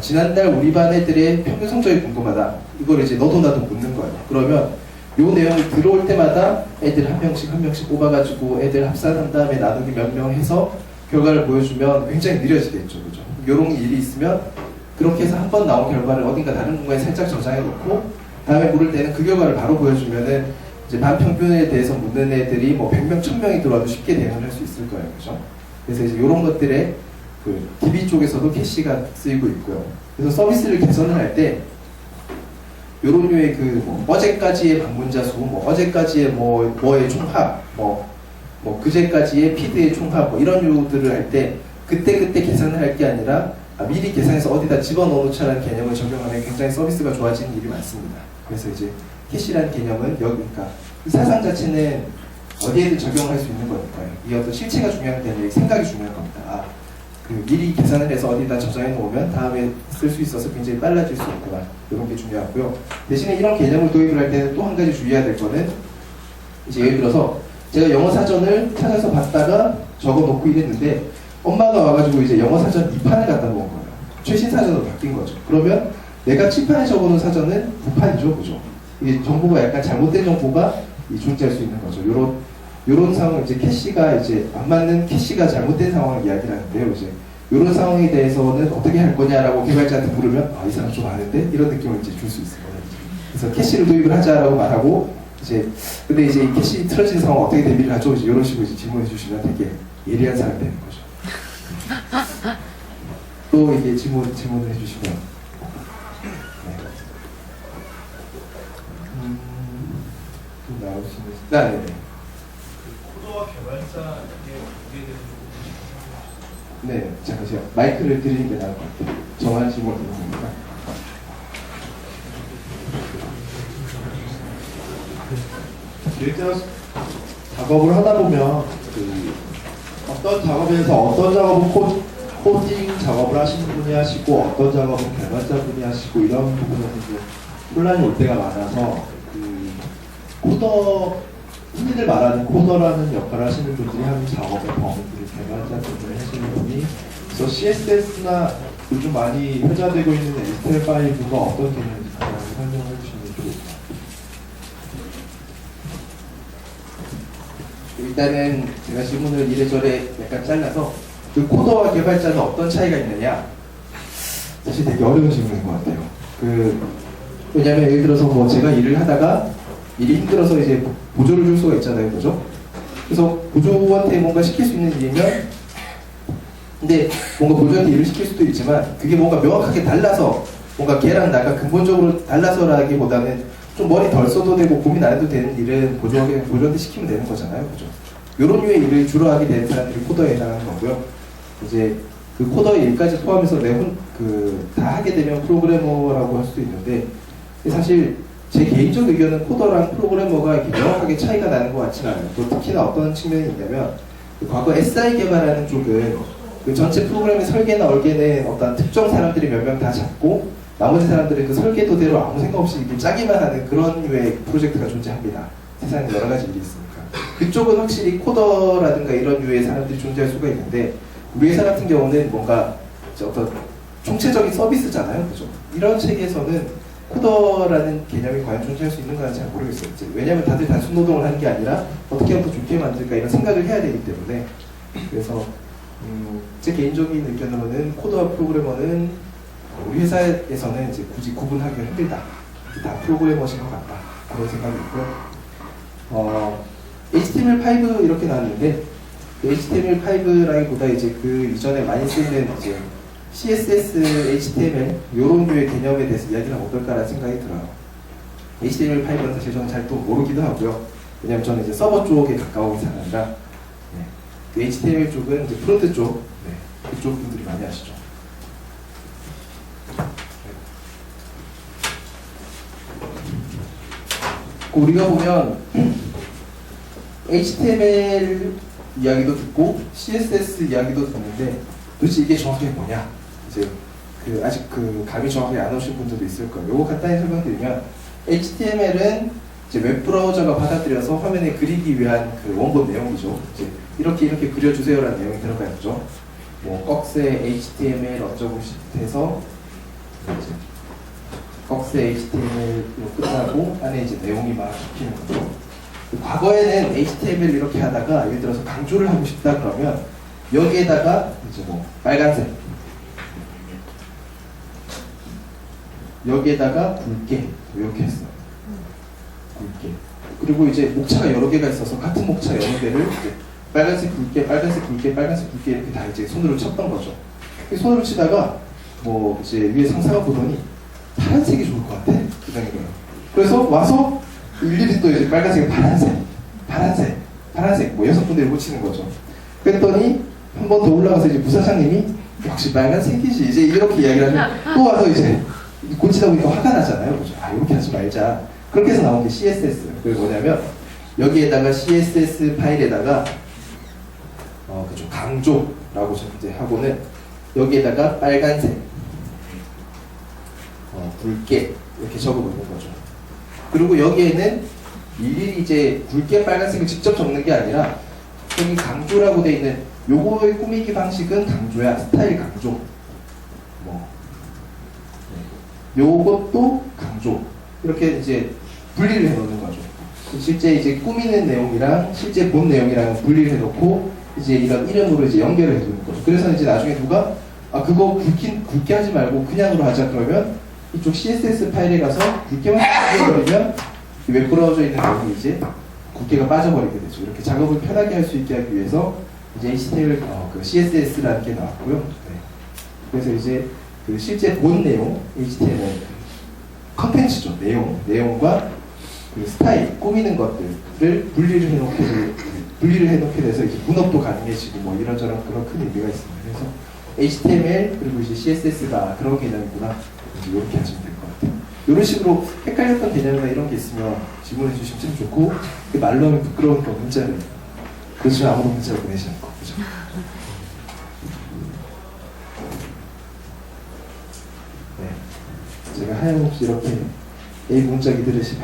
A: 지난달 우리 반 애들의 평균 성적이 궁금하다. 이걸 이제 너도 나도 묻는 거예요. 그러면 요 내용이 들어올 때마다 애들 한 명씩 뽑아가지고 애들 합산한 다음에 나누기 몇 명 해서 결과를 보여주면 굉장히 느려지겠죠. 그죠? 요런 일이 있으면 그렇게 해서 한 번 나온 결과를 어딘가 다른 공간에 살짝 저장해 놓고 다음에 물을 때는 그 결과를 바로 보여주면은 이제 반평균에 대해서 묻는 애들이 뭐 100명, 1000명이 들어와도 쉽게 대응을 할 수 있을 거예요. 그죠? 그래서 이제 요런 것들에 그 DB 쪽에서도 캐시가 쓰이고 있고요. 그래서 서비스를 개선을 할 때 요런 류의 뭐 어제까지의 방문자 수, 뭐 어제까지의 뭐의 총합, 뭐 그제까지의 피드의 총합, 뭐 이런 요들을 할 때 그때 계산을 할 게 아니라 미리 계산해서 어디다 집어넣어 놓자라는 개념을 적용하면 굉장히 서비스가 좋아지는 일이 많습니다. 그래서 이제 캐시라는 개념은 그러니까 그 사상 자체는 어디에든 적용할 수 있는 거니까요. 이 어떤 실체가 중요한 게 아니라 생각이 중요한 겁니다. 그 미리 계산을 해서 어디다 저장해 놓으면 다음에 쓸 수 있어서 굉장히 빨라질 수 있구나. 이런 게 중요하고요. 대신에 이런 개념을 도입을 할 때는 또 한 가지 주의해야 될 거는 이제 예를 들어서 제가 영어 사전을 찾아서 봤다가 적어 놓고 이랬는데 엄마가 와가지고 이제 영어 사전 2판을 갖다 놓은 거예요. 최신 사전으로 바뀐 거죠. 그러면 내가 칠판에 적어 놓은 사전은 9판이죠. 그죠? 이게 정보가 약간 잘못된 정보가 존재할 수 있는 거죠. 요런 상황, 이제 캐시가 이제 안 맞는 캐시가 잘못된 상황을 이야기를 하는데요. 이제 요런 상황에 대해서는 어떻게 할 거냐라고 개발자한테 물으면 이 사람 좀 아는데? 이런 느낌을 이제 줄 수 있을 거예요. 그래서 캐시를 도입을 하자라고 말하고 근데 이제 이 캐시 틀어지는 상황 어떻게 대비를 하죠? 이제 이런 식으로 이제 질문해 주시면 되게 예리한 사람이 되는 거죠. 또 이게 질문을 해주시면 좀 나오시면 네.
C: 코드와 개발자에게 우리에 대해서
A: 네, 잠깐만요. 마이크를 드리는 게 나을 것 같아요. 정한 질문 드리는 겁니다.
D: 일단 작업을 하다 보면 어떤 작업에서 어떤 작업은 코딩 작업을 하시는 분이 하시고 어떤 작업은 개발자 분이 하시고 이런 부분에서 이제 혼란이 올 때가 많아서 코더 흔히들 말하는 코더라는 역할을 하시는 분들이 하는 작업의 범위들이 개발자 분들이 하시는 분이 그래서 CSS나 요즘 많이 회자되고 있는 HTML5가 어떤 개념인지 간단히 설명해 주시면 좋겠습니다.
A: 일단은 제가 질문을 이래저래 약간 잘라서 그 코더와 개발자는 어떤 차이가 있느냐? 사실 되게 어려운 질문인 것 같아요. 왜냐면 예를 들어서 뭐 제가 일을 하다가 일이 힘들어서 이제 보조를 줄 수가 있잖아요. 그죠? 그래서 보조한테 뭔가 시킬 수 있는 일이면 근데 뭔가 보조한테 일을 시킬 수도 있지만 그게 뭔가 명확하게 달라서 뭔가 걔랑 나가 근본적으로 달라서라기보다는 좀 머리 덜 써도 되고 고민 안 해도 되는 일은 보조한테 시키면 되는 거잖아요. 그죠? 이런 류의 일을 주로 하게 되는 사람들이 코더에 해당하는 거고요. 이제 그 코더의 일까지 포함해서 다 하게 되면 프로그래머라고 할 수도 있는데 사실 제 개인적 의견은 코더랑 프로그래머가 이렇게 명확하게 차이가 나는 것 같지는 않아요. 또 특히나 어떤 측면이 있냐면 과거 SI 개발하는 쪽은 그 전체 프로그램의 설계나 얼개는 어떤 특정 사람들이 몇 명 다 잡고 나머지 사람들은 그 설계도대로 아무 생각 없이 이렇게 짜기만 하는 그런 류의 프로젝트가 존재합니다. 세상에 여러 가지 일이 있으니까. 그쪽은 확실히 코더라든가 이런 류의 사람들이 존재할 수가 있는데 우리 회사 같은 경우는 뭔가 어떤 총체적인 서비스잖아요. 그죠? 이런 체계에서는 코더라는 개념이 과연 존재할 수 있는가는 잘 모르겠어요. 왜냐하면 다들 단순 노동을 하는 게 아니라 어떻게 하면 더 좋게 만들까 이런 생각을 해야 되기 때문에 그래서 제 개인적인 의견으로는 코더와 프로그래머는 우리 회사에서는 이제 굳이 구분하기가 힘들다. 다 프로그래머신 것 같다. 그런 생각이 있고요. HTML5 이렇게 나왔는데 HTML5라기보다 이제 그 이전에 많이 쓰이는 이제 CSS, HTML 이런 류의 개념에 대해서 이야기를 하면 어떨까라는 생각이 들어요. HTML5는 사실 저는 잘 또 모르기도 하고요. 왜냐면 저는 이제 서버 쪽에 가까운 사람이라 네. 그 HTML 쪽은 이제 프론트 쪽, 네. 그쪽 분들이 많이 아시죠. 우리가 보면 HTML 이야기도 듣고 CSS 이야기도 듣는데 도대체 이게 정확히 뭐냐? 이제 그 아직 그 감이 정확히 안 오신 분들도 있을 거예요. 요거 간단히 설명드리면 HTML은 이제 웹브라우저가 받아들여서 화면에 그리기 위한 그 원본 내용이죠. 이제 이렇게 그려주세요라는 내용이 들어가 있죠. 뭐 꺽쇠 HTML 어쩌고 해서 이제 꺽쇠 HTML로 끝나고 안에 이제 내용이 막 적히는 거죠. 과거에는 HTML 이렇게 하다가 예를 들어서 강조를 하고 싶다 그러면 여기에다가 이제 뭐 빨간색 여기에다가 굵게 이렇게 했어요. 굵게. 그리고 이제 목차가 여러 개가 있어서 같은 목차 여러 개를 이제 빨간색 굵게, 빨간색 굵게, 빨간색 굵게 이렇게 다 이제 손으로 쳤던 거죠. 손으로 치다가 뭐 이제 위에 상사가 보더니 파란색이 좋을 것 같아. 이런 거예요. 그래서 와서 일일이 또 이제 빨간색, 파란색 뭐 6군데를 고치는 거죠. 그랬더니 한 번 더 올라가서 이제 부사장님이 역시 빨간색이지 이제 이렇게 이야기를 하면 또 와서 이제 고치다 보니까 화가 나잖아요. 그죠? 아 이렇게 하지 말자. 그렇게 해서 나온 게 CSS. 그게 뭐냐면 여기에다가 CSS 파일에다가 그죠 강조라고 이제 하고는 여기에다가 빨간색, 굵게 이렇게 적어보는 거죠. 그리고 여기에는 일일이 이제 굵게 빨간색을 직접 적는 게 아니라 여기 강조라고 돼 있는 요거의 꾸미기 방식은 강조야. 스타일 강조. 뭐 요것도 강조. 이렇게 이제 분리를 해놓는 거죠. 실제 이제 꾸미는 내용이랑 실제 본 내용이랑 분리를 해놓고 이제 이런 이름으로 이제 연결을 해두는 거죠. 그래서 이제 나중에 누가 그거 굵게 하지 말고 그냥으로 하자 그러면 이쪽 CSS 파일에 가서 굵게만 해버리면 웹브라우저에 있는 내용이 이제 굵게가 빠져버리게 되죠. 이렇게 작업을 편하게 할 수 있게 하기 위해서 이제 HTML, 그 CSS라는 게 나왔고요. 네. 그래서 이제 그 실제 본 내용, HTML 컨텐츠죠. 내용과 그 스타일, 꾸미는 것들을 분리를 해놓게 돼서 이제 분업도 가능해지고 뭐 이런저런 그런 큰 의미가 있습니다. 그래서 HTML 그리고 이제 CSS가 그런 개념이구나. 이제 이렇게 하시면 될 것 같아요. 이런 식으로 헷갈렸던 개념이나 이런 게 있으면 질문해 주시면 참 좋고 말로 하면 부끄러우니까 문자를 그렇지만 아무도 문자를 보내지 않고 그죠? 네, 제가 하염없이 이렇게 A 문자 기다리듯이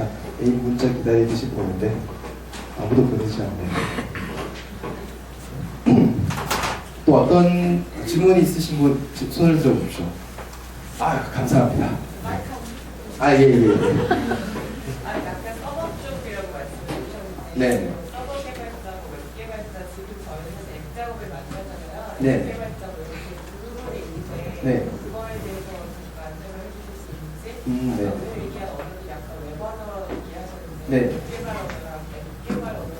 A: 보는데 아무도 보내지 않네요. 또 어떤 질문이 있으신 분 손을 들어주십시오. 아 감사합니다. 예.
E: 아까 서버 쪽이라고 말씀해 주셨는데
A: 네.
E: 서버 개발자고 웹 개발자 지금 저희는 앱 작업을 많이 하잖아요.
A: 네.
E: 웹 개발자고 이렇게 부분이 있는데
A: 네.
E: 그거에 대해서 좀 말씀을 해주실 수 있는지
A: 네.
E: 오늘 얘기한 언어도 약간 웹 언어 얘기하셨는데
A: 네.
E: 웹 개발 언어랑 앱 개발 언어는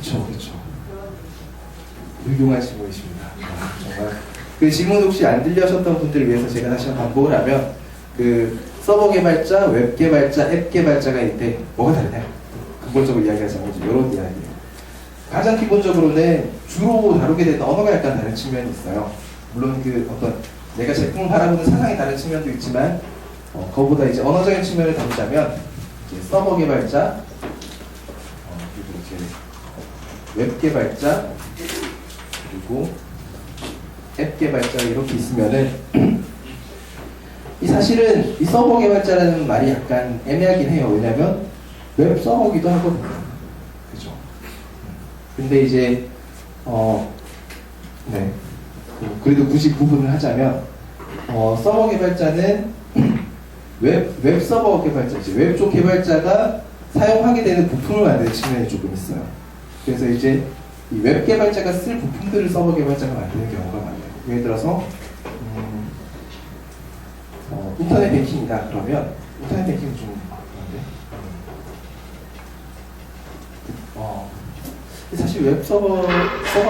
E: 좀
A: 그쵸.
E: 그런
A: 훌륭한 질문이십니다. 정말 그 질문 혹시 안 들려셨던 분들을 위해서 제가 다시 한번 반복을 하면 그 서버 개발자, 웹 개발자, 앱 개발자가 있는데 뭐가 다르냐? 근본적으로 이야기하자면 이런 이야기예요. 가장 기본적으로는 주로 다루게 되는 언어가 약간 다른 측면이 있어요. 물론 그 어떤 내가 제품을 바라보는 사상이 다른 측면도 있지만 그거보다 이제 언어적인 측면을 다루자면 이제 서버 개발자, 그리고 이제 웹 개발자, 그리고 앱 개발자가 이렇게 있으면은 이 사실은 이 서버 개발자라는 말이 약간 애매하긴 해요. 왜냐면 웹 서버기도 하거든요. 그죠? 근데 이제 네. 그래도 굳이 구분을 하자면 서버 개발자는 웹 서버 개발자지 웹 쪽 개발자가 사용하게 되는 부품을 만드는 측면이 조금 있어요. 그래서 이제 이 웹 개발자가 쓸 부품들을 서버 개발자가 만드는 경우가 많아요. 예를 들어서 인터넷 뱅킹이다 그러면 인터넷 뱅킹은 좀 그런데 사실 웹 서버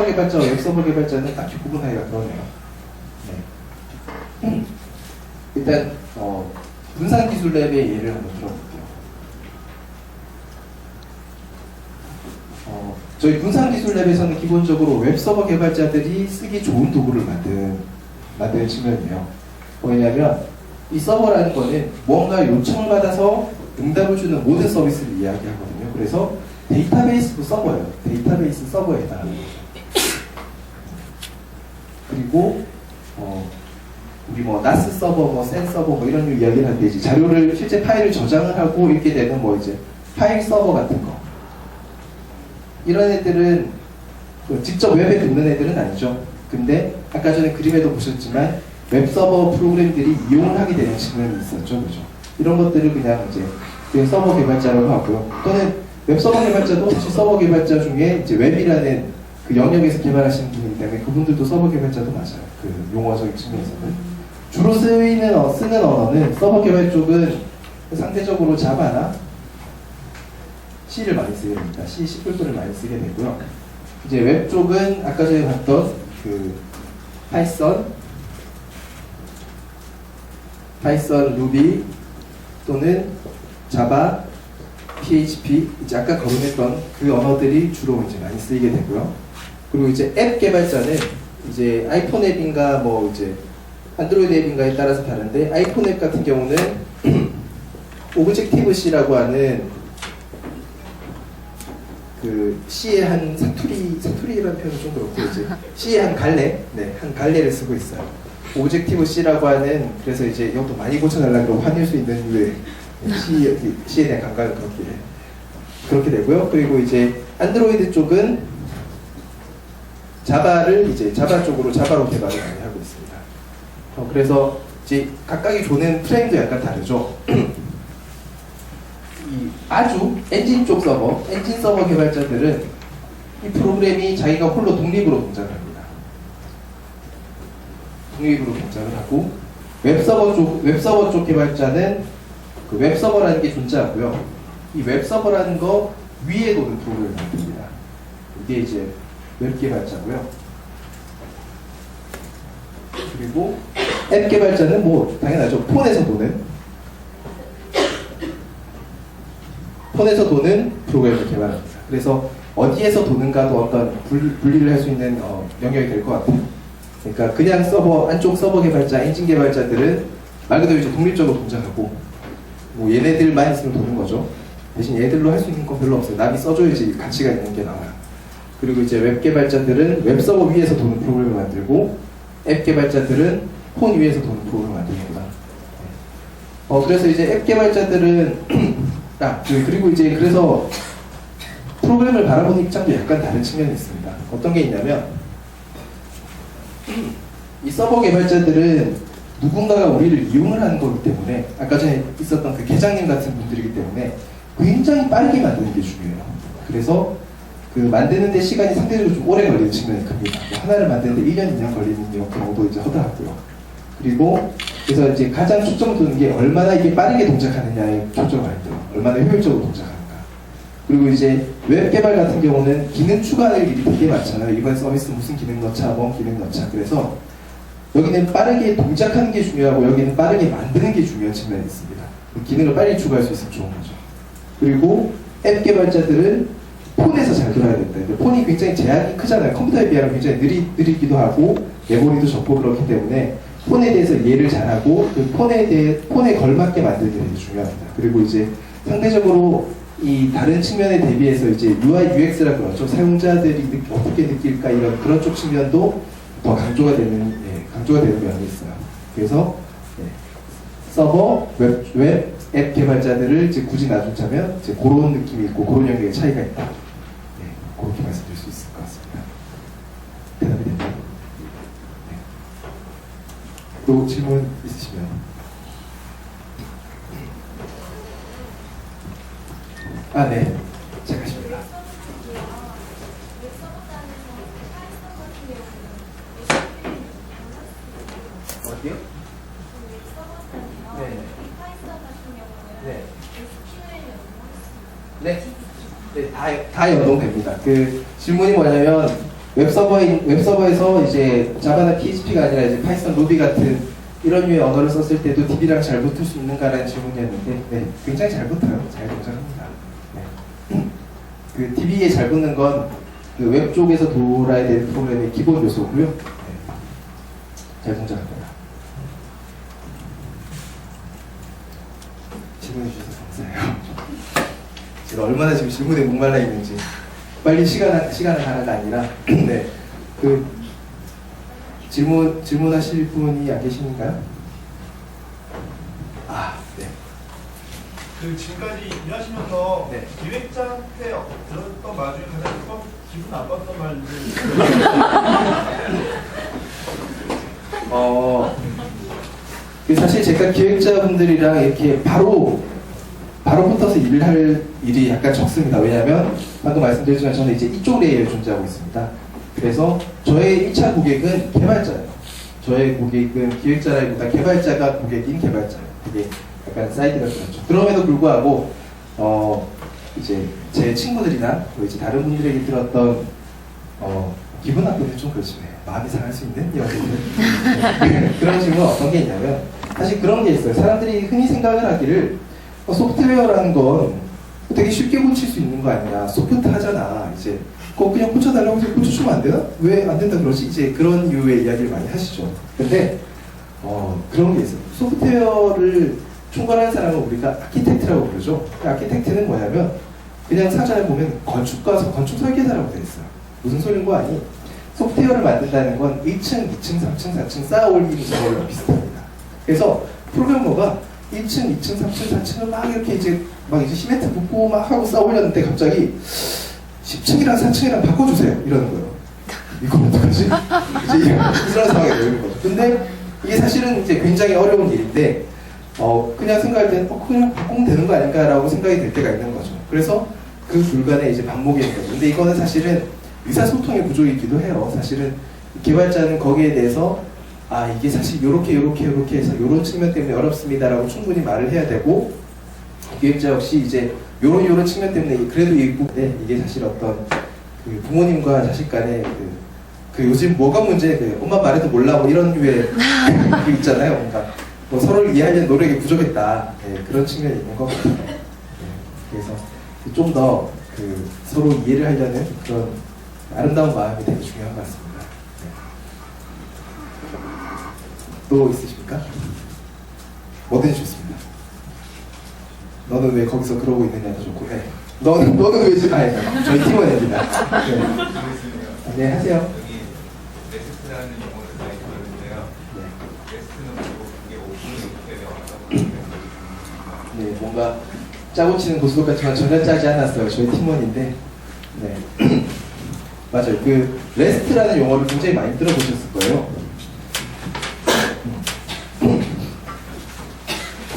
A: 개발자와 웹 서버 개발자는 딱히 구분하기가 그러네요. 네. 일단 분산기술랩의 예를 한번 들어볼게요. 저희 분산기술랩에서는 기본적으로 웹서버 개발자들이 쓰기 좋은 도구를 만드는 측면이에요. 왜냐하면 이 서버라는 거는 뭔가 요청받아서 응답을 주는 모든 서비스를 이야기하거든요. 그래서 데이터베이스도 서버예요. 데이터베이스 서버에 해당하는 거죠. 그리고 우리 뭐 나스 서버, 센 서버 이런 이야기를 하는데 이제 자료를 실제 파일을 저장을 하고 읽게 되는 이제 파일 서버 같은 거. 이런 애들은 직접 웹에 듣는 애들은 아니죠. 근데 아까 전에 그림에도 보셨지만 웹 서버 프로그램들이 이용을 하게 되는 측면이 있었죠, 그죠? 이런 것들을 그냥 서버 개발자라고 하고요. 또는 웹 서버 개발자도 사실 서버 개발자 중에 이제 웹이라는 그 영역에서 개발하시는 분이기 때문에 그분들도 서버 개발자도 맞아요. 그 용어적인 측면에서는 주로 쓰는 언어는 서버 개발 쪽은 상대적으로 자바나 C를 많이 쓰게 됩니다. C, C++를 많이 쓰게 되고요. 이제 웹 쪽은 아까 전에 봤던 그 파이썬, 루비 또는 자바, PHP 이제 아까 거론했던 그 언어들이 주로 이제 많이 쓰이게 되고요. 그리고 이제 앱 개발자는 이제 아이폰 앱인가 이제 안드로이드 앱인가에 따라서 다른데 아이폰 앱 같은 경우는 오브젝티브 C라고 하는 그 C의 한 사투리라는 표현은 좀 그렇고 이제 C의 한 갈래를 쓰고 있어요. 오브젝티브 C라고 하는 그래서 이제 이것도 많이 고쳐달라고 화낼 수 있는 이유에 C에 대한 감각을 그렇게 되고요. 그리고 이제 안드로이드 쪽은 자바를 이제 자바로 개발을 많이 하고 있습니다. 그래서 이제 각각이 조는 프레임도 약간 다르죠. 아주 엔진 서버 개발자들은 이 프로그램이 자기가 홀로 독립으로 동작을 합니다. 독립으로 동작을 하고 웹서버 쪽 개발자는 그 웹서버라는 게 존재하고요. 이 웹서버라는 거 위에 도는 프로그램을 만듭니다. 이게 이제 웹 개발자고요. 그리고 앱 개발자는 당연하죠. 폰에서 도는 프로그램을 개발합니다. 그래서 어디에서 도는가도 어떤 분리를 할 수 있는 영역이 될 것 같아요. 그러니까 그냥 안쪽 서버 개발자, 엔진 개발자들은 말 그대로 이제 독립적으로 동작하고 얘네들만 있으면 도는 거죠. 대신 얘들로 할 수 있는 건 별로 없어요. 남이 써줘야지 가치가 있는 게 나와요. 그리고 이제 웹 개발자들은 웹서버 위에서 도는 프로그램을 만들고 앱 개발자들은 폰 위에서 도는 프로그램을 만듭니다. 그래서 이제 앱 개발자들은 그리고 이제 그래서 프로그램을 바라보는 입장도 약간 다른 측면이 있습니다. 어떤 게 있냐면 이 서버 개발자들은 누군가가 우리를 이용을 하는 거기 때문에 아까 전에 있었던 그 계장님 같은 분들이기 때문에 굉장히 빠르게 만드는 게 중요해요. 그래서 그 만드는데 시간이 상대적으로 좀 오래 걸리는 측면이 큽니다. 하나를 만드는데 1년, 2년 걸리는 경우도 이제 허다하고요. 그리고 그래서 이제 가장 초점을 두는 게 얼마나 이게 빠르게 동작하느냐에 초점을 할때요. 얼마나 효율적으로 동작하는가. 그리고 이제 웹 개발 같은 경우는 기능 추가할 일이 되게 많잖아요. 이번 서비스 무슨 기능 넣자, 뭔 기능 넣자. 그래서 여기는 빠르게 동작하는 게 중요하고 여기는 빠르게 만드는 게 중요한 측면이 있습니다. 기능을 빨리 추가할 수 있으면 좋은 거죠. 그리고 앱 개발자들은 폰에서 잘 돌아야 된다. 폰이 굉장히 제약이 크잖아요. 컴퓨터에 비하면 굉장히 느리기도 하고 메모리도 적고 그렇기 때문에 폰에 대해서 이해를 잘하고 그 폰에 걸맞게 만드는 게 되게 중요합니다. 그리고 이제 상대적으로 이 다른 측면에 대비해서 이제 UI, UX라 그러죠. 사용자들이 어떻게 느낄까 이런 그런 쪽 측면도 더 강조가 되는 면이 있어요. 그래서 서버, 웹, 앱 개발자들을 이제 굳이 나눈자면 이제 그런 느낌이 있고 그런 영역의 차이가 있다. 그렇게 말씀드릴 수 있을 것 같습니다. 대답이 됐나요? 또 질문 있으시면. 네. 시작하십니다. 어디요? 네. 네, 다 연동됩니다. 그 질문이 뭐냐면 웹서버에서 이제 자바나 PHP가 아니라 이제 파이썬, 루비 같은 이런 류의 언어를 썼을 때도 DB랑 잘 붙을 수 있는가라는 질문이었는데, 네, 굉장히 잘 붙어요. 잘 동작합니다. 네. 그 DB에 잘 붙는 건 그 웹 쪽에서 돌아야 될 프로그램의 기본 요소고요. 네. 잘 동작합니다. 질문해 주셔서 감사해요. 제가 얼마나 지금 질문에 목말라 있는지 빨리 시간을 하나가 아니라 네, 그 질문하실 분이 안 계신가요? 아, 네.
C: 그 지금까지 일하시면서
A: 네.
C: 기획자한테 들었던 말 중에 가장 기분 나빴던 말들
A: 사실 제가 기획자분들이랑 이렇게 바로 붙어서 일을 할 일이 약간 적습니다. 왜냐하면 방금 말씀드렸지만 저는 이제 이쪽 레이어에 존재하고 있습니다. 그래서 저의 1차 고객은 개발자예요. 저의 고객은 기획자라기보다 개발자가 고객인 개발자예요. 그게 약간 사이드가 그렇죠. 그럼에도 불구하고 이제 제 친구들이나 또 이제 다른 분들에게 들었던 기분 나쁘면 좀 그렇지, 마음이 상할 수 있는 이야기들 그런 질문은 어떤 게 있냐면 사실 그런 게 있어요. 사람들이 흔히 생각을 하기를 소프트웨어라는 건 되게 쉽게 고칠 수 있는 거 아니야, 소프트 하잖아, 이제 그거 그냥 고쳐달라고 해서 고쳐주면 안 되나? 왜 안 된다 그러지? 이제 그런 류의 이야기를 많이 하시죠. 근데 그런 게 있어요. 소프트웨어를 총괄하는 사람은 우리가 아키텍트라고 부르죠. 그 아키텍트는 뭐냐면 그냥 사전에 보면 건축 설계사라고 되어 있어요. 무슨 소리인 거 아니? 소프트웨어를 만든다는 건 1층, 2층, 3층, 4층 쌓아 올리는 저거랑 비슷합니다. 그래서 프로그래머가 1층, 2층, 3층, 4층을 막 이렇게 이제 시멘트 붓고 막 하고 쌓아 올렸는데 갑자기 10층이랑 4층이랑 바꿔주세요 이러는 거예요. 이거 어떡하지? 이제 이런 상황이 되는 거죠. 근데 이게 사실은 이제 굉장히 어려운 일인데 그냥 생각할 때는 그냥 바꾸면 되는 거 아닌가라고 생각이 들 때가 있는 거죠. 그래서 그 불간에 이제 반목이 있는 거죠. 근데 이거는 사실은 의사소통의 구조이기도 해요. 사실은 개발자는 거기에 대해서 이게 사실 요렇게 해서 요런 측면 때문에 어렵습니다라고 충분히 말을 해야 되고, 기획자 역시 이제 요런 측면 때문에 그래도 이게 사실 어떤 그 부모님과 자식 간의 그 요즘 뭐가 문제, 엄마 말해도 몰라 뭐 이런 류의 그 있잖아요. 뭔가 뭐 서로를 이해하려는 노력이 부족했다, 그런 측면이 있는 것 같아요. 그래서 좀 더 그 서로 이해를 하려는 그런 아름다운 마음이 되게 중요한 것 같습니다. 또 있으십니까? 뭐든지 좋습니다. 너는 왜 거기서 그러고 있느냐도 좋고, 너는 왜 지금 저희 팀원입니다. 네, 하세요.
F: 여기 레스트라는 용어를 많이 들었는데요. 레스트는 그게 오픈이 어떻게 되어
A: 네, 뭔가 짜고 치는 고스톱 같지만 전혀 짜지 않았어요. 저희 팀원인데, 네. 맞아요. 그 레스트라는 용어를 굉장히 많이 들어보셨을 거예요.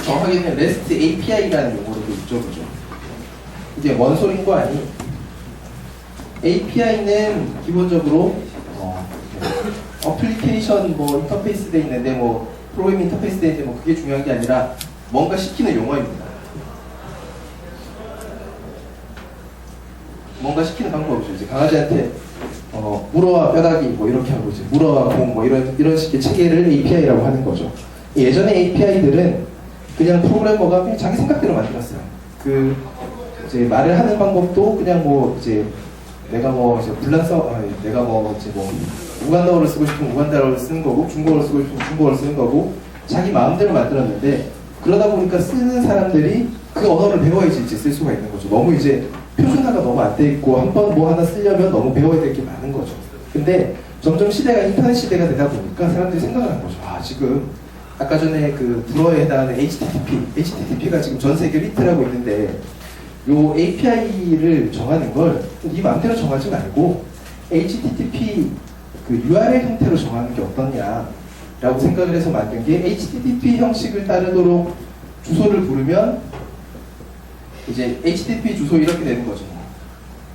A: 정확하게는 REST API라는 용어로도 있죠, 그죠? 이게 뭔 소린 거 아니? API는 기본적으로 어플리케이션 뭐 인터페이스 돼 있는데 뭐 프로그램 인터페이스 돼 있는데 뭐 그게 중요한 게 아니라 뭔가 시키는 용어입니다. 뭔가 시키는 방법이죠. 이제 강아지한테 물어와 뼈다귀 뭐 이렇게 하고 이제 물어와 공 뭐 이런 식의 체계를 API라고 하는 거죠. 예전에 API들은 그냥 프로그래머가 그냥 자기 생각대로 만들었어요. 그 이제 말을 하는 방법도 그냥 뭐 이제 내가 뭐 이제 내가 뭐 이제 뭐 우간다어를 쓰고 싶으면 우간다어를 쓰는 거고 중국어를 쓰고 싶으면 중국어를 쓰는 거고 자기 마음대로 만들었는데, 그러다 보니까 쓰는 사람들이 그 언어를 배워야지 이제 쓸 수가 있는 거죠. 너무 이제 표준화가 너무 안 돼 있고 한 번 뭐 하나 쓰려면 너무 배워야 될 게 많은 거죠. 근데 점점 시대가 인터넷 시대가 되다 보니까 사람들이 생각을 한 거죠. 지금 아까 전에 그 불어에 해당하는 HTTP가 지금 전 세계 히트라고 있는데, 요 API를 정하는 걸 네 마음대로 정하지 말고 HTTP 그 URL 형태로 정하는 게 어떠냐라고 생각을 해서 만든 게, HTTP 형식을 따르도록 주소를 부르면 이제 HTTP 주소 이렇게 되는 거죠.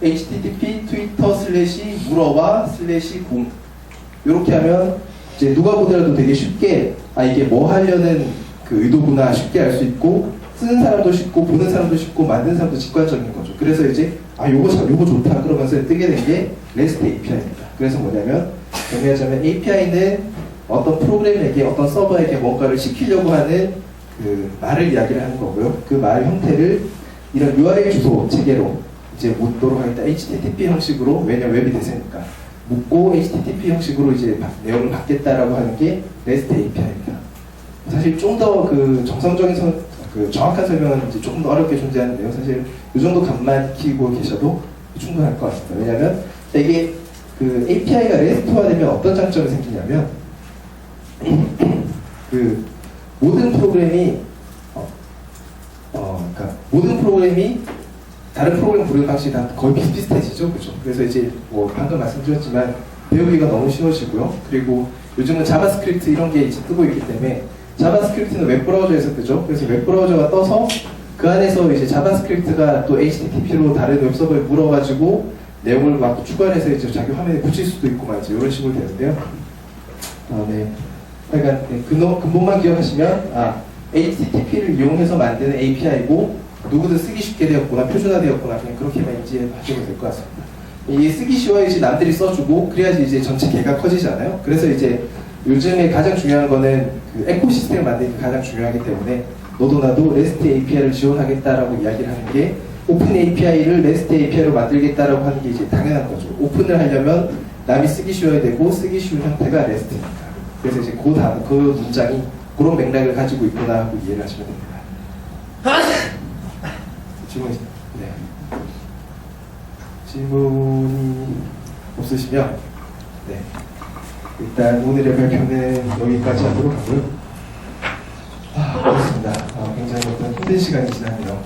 A: HTTP twitter/물어와/공 이렇게 하면 이제 누가 보더라도 되게 쉽게 이게 뭐 하려는 그 의도구나 쉽게 알 수 있고, 쓰는 사람도 쉽고 보는 사람도 쉽고 만드는 사람도 직관적인 거죠. 그래서 이제 요거 좋다 그러면서 뜨게 된 게 REST API입니다. 그래서 뭐냐면 정리하자면 API는 어떤 프로그램에게 어떤 서버에게 뭔가를 시키려고 하는 그 말을 이야기를 하는 거고요. 그 말 형태를 이런 URL 주소 체계로 이제 묻도록 하겠다. HTTP 형식으로, 왜냐면 웹이 대세니까 묻고 HTTP 형식으로 이제 내용을 받겠다라고 하는 게 REST API입니다. 사실 좀 더 그 정상적인 그 정확한 설명은 이제 조금 더 어렵게 존재하는데요. 사실 이 정도 감만 키고 계셔도 충분할 것 같습니다. 왜냐하면 이게 그 API가 REST화되면 어떤 장점이 생기냐면 그 모든 프로그램이 그러니까 모든 프로그램이 다른 프로그램 부르는 방식이 다 거의 비슷비슷해지죠, 그죠? 그래서 이제 뭐 방금 말씀드렸지만 배우기가 너무 쉬워지고요. 그리고 요즘은 자바스크립트 이런 게 이제 뜨고 있기 때문에 자바스크립트는 웹브라우저에서 뜨죠. 그래서 웹브라우저가 떠서 그 안에서 이제 자바스크립트가 또 HTTP로 다른 웹서버에 물어가지고 내용을 막 추가해서 이제 자기 화면에 붙일 수도 있고 막 이제 이런 식으로 되는데요. 네. 그러니까 근본만 기억하시면 HTTP를 이용해서 만드는 API고 누구든 쓰기 쉽게 되었구나, 표준화되었구나, 그냥 그렇게만 인지하시면 될 것 같습니다. 이게 쓰기 쉬워야지 남들이 써주고 그래야지 이제 전체 개가 커지잖아요. 그래서 이제 요즘에 가장 중요한 거는 그 에코시스템을 만드는 게 가장 중요하기 때문에 너도 나도 REST API를 지원하겠다라고 이야기를 하는 게 오픈 API를 REST API로 만들겠다라고 하는 게 이제 당연한 거죠. 오픈을 하려면 남이 쓰기 쉬워야 되고 쓰기 쉬운 형태가 REST입니다. 그래서 이제 그 문장이 그런 맥락을 가지고 있구나 하고 이해를 하시면 됩니다. 질문이 네. 질문이 없으시면 네. 일단 오늘의 발표는 여기까지 하도록 하고요. 그렇습니다. 굉장히 어떤 힘든 시간이 지났네요.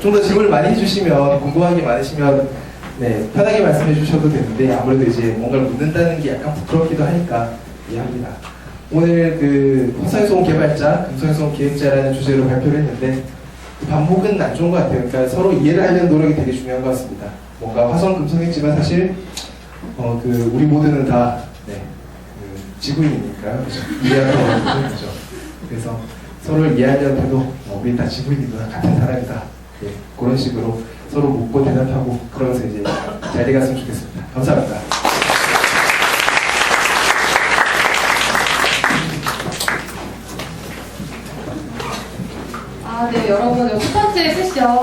A: 좀 더 질문을 많이 해주시면 궁금한 게 많으시면 네, 편하게 말씀해 주셔도 되는데 아무래도 이제 뭔가를 묻는다는 게 약간 부끄럽기도 하니까 이해합니다. 오늘 그 화성에서 개발자, 금성에서 기획자라는 주제로 발표를 했는데 반복은 안 좋은 것 같아요. 그러니까 서로 이해를 하려는 노력이 되게 중요한 것 같습니다. 뭔가 화성 금성했지만 사실 우리 모두는 다 지구인이니까요. 그렇죠? 이해하는 어려운 거죠. 그래서 서로를 이해하려는 해도 우리 다 지구인이구나, 같은 사람이다. 네, 그런 식으로 서로 묻고 대답하고 그러면서 이제 잘 돼갔으면 좋겠습니다. 감사합니다.
E: 네, 여러분, 첫 번째 세션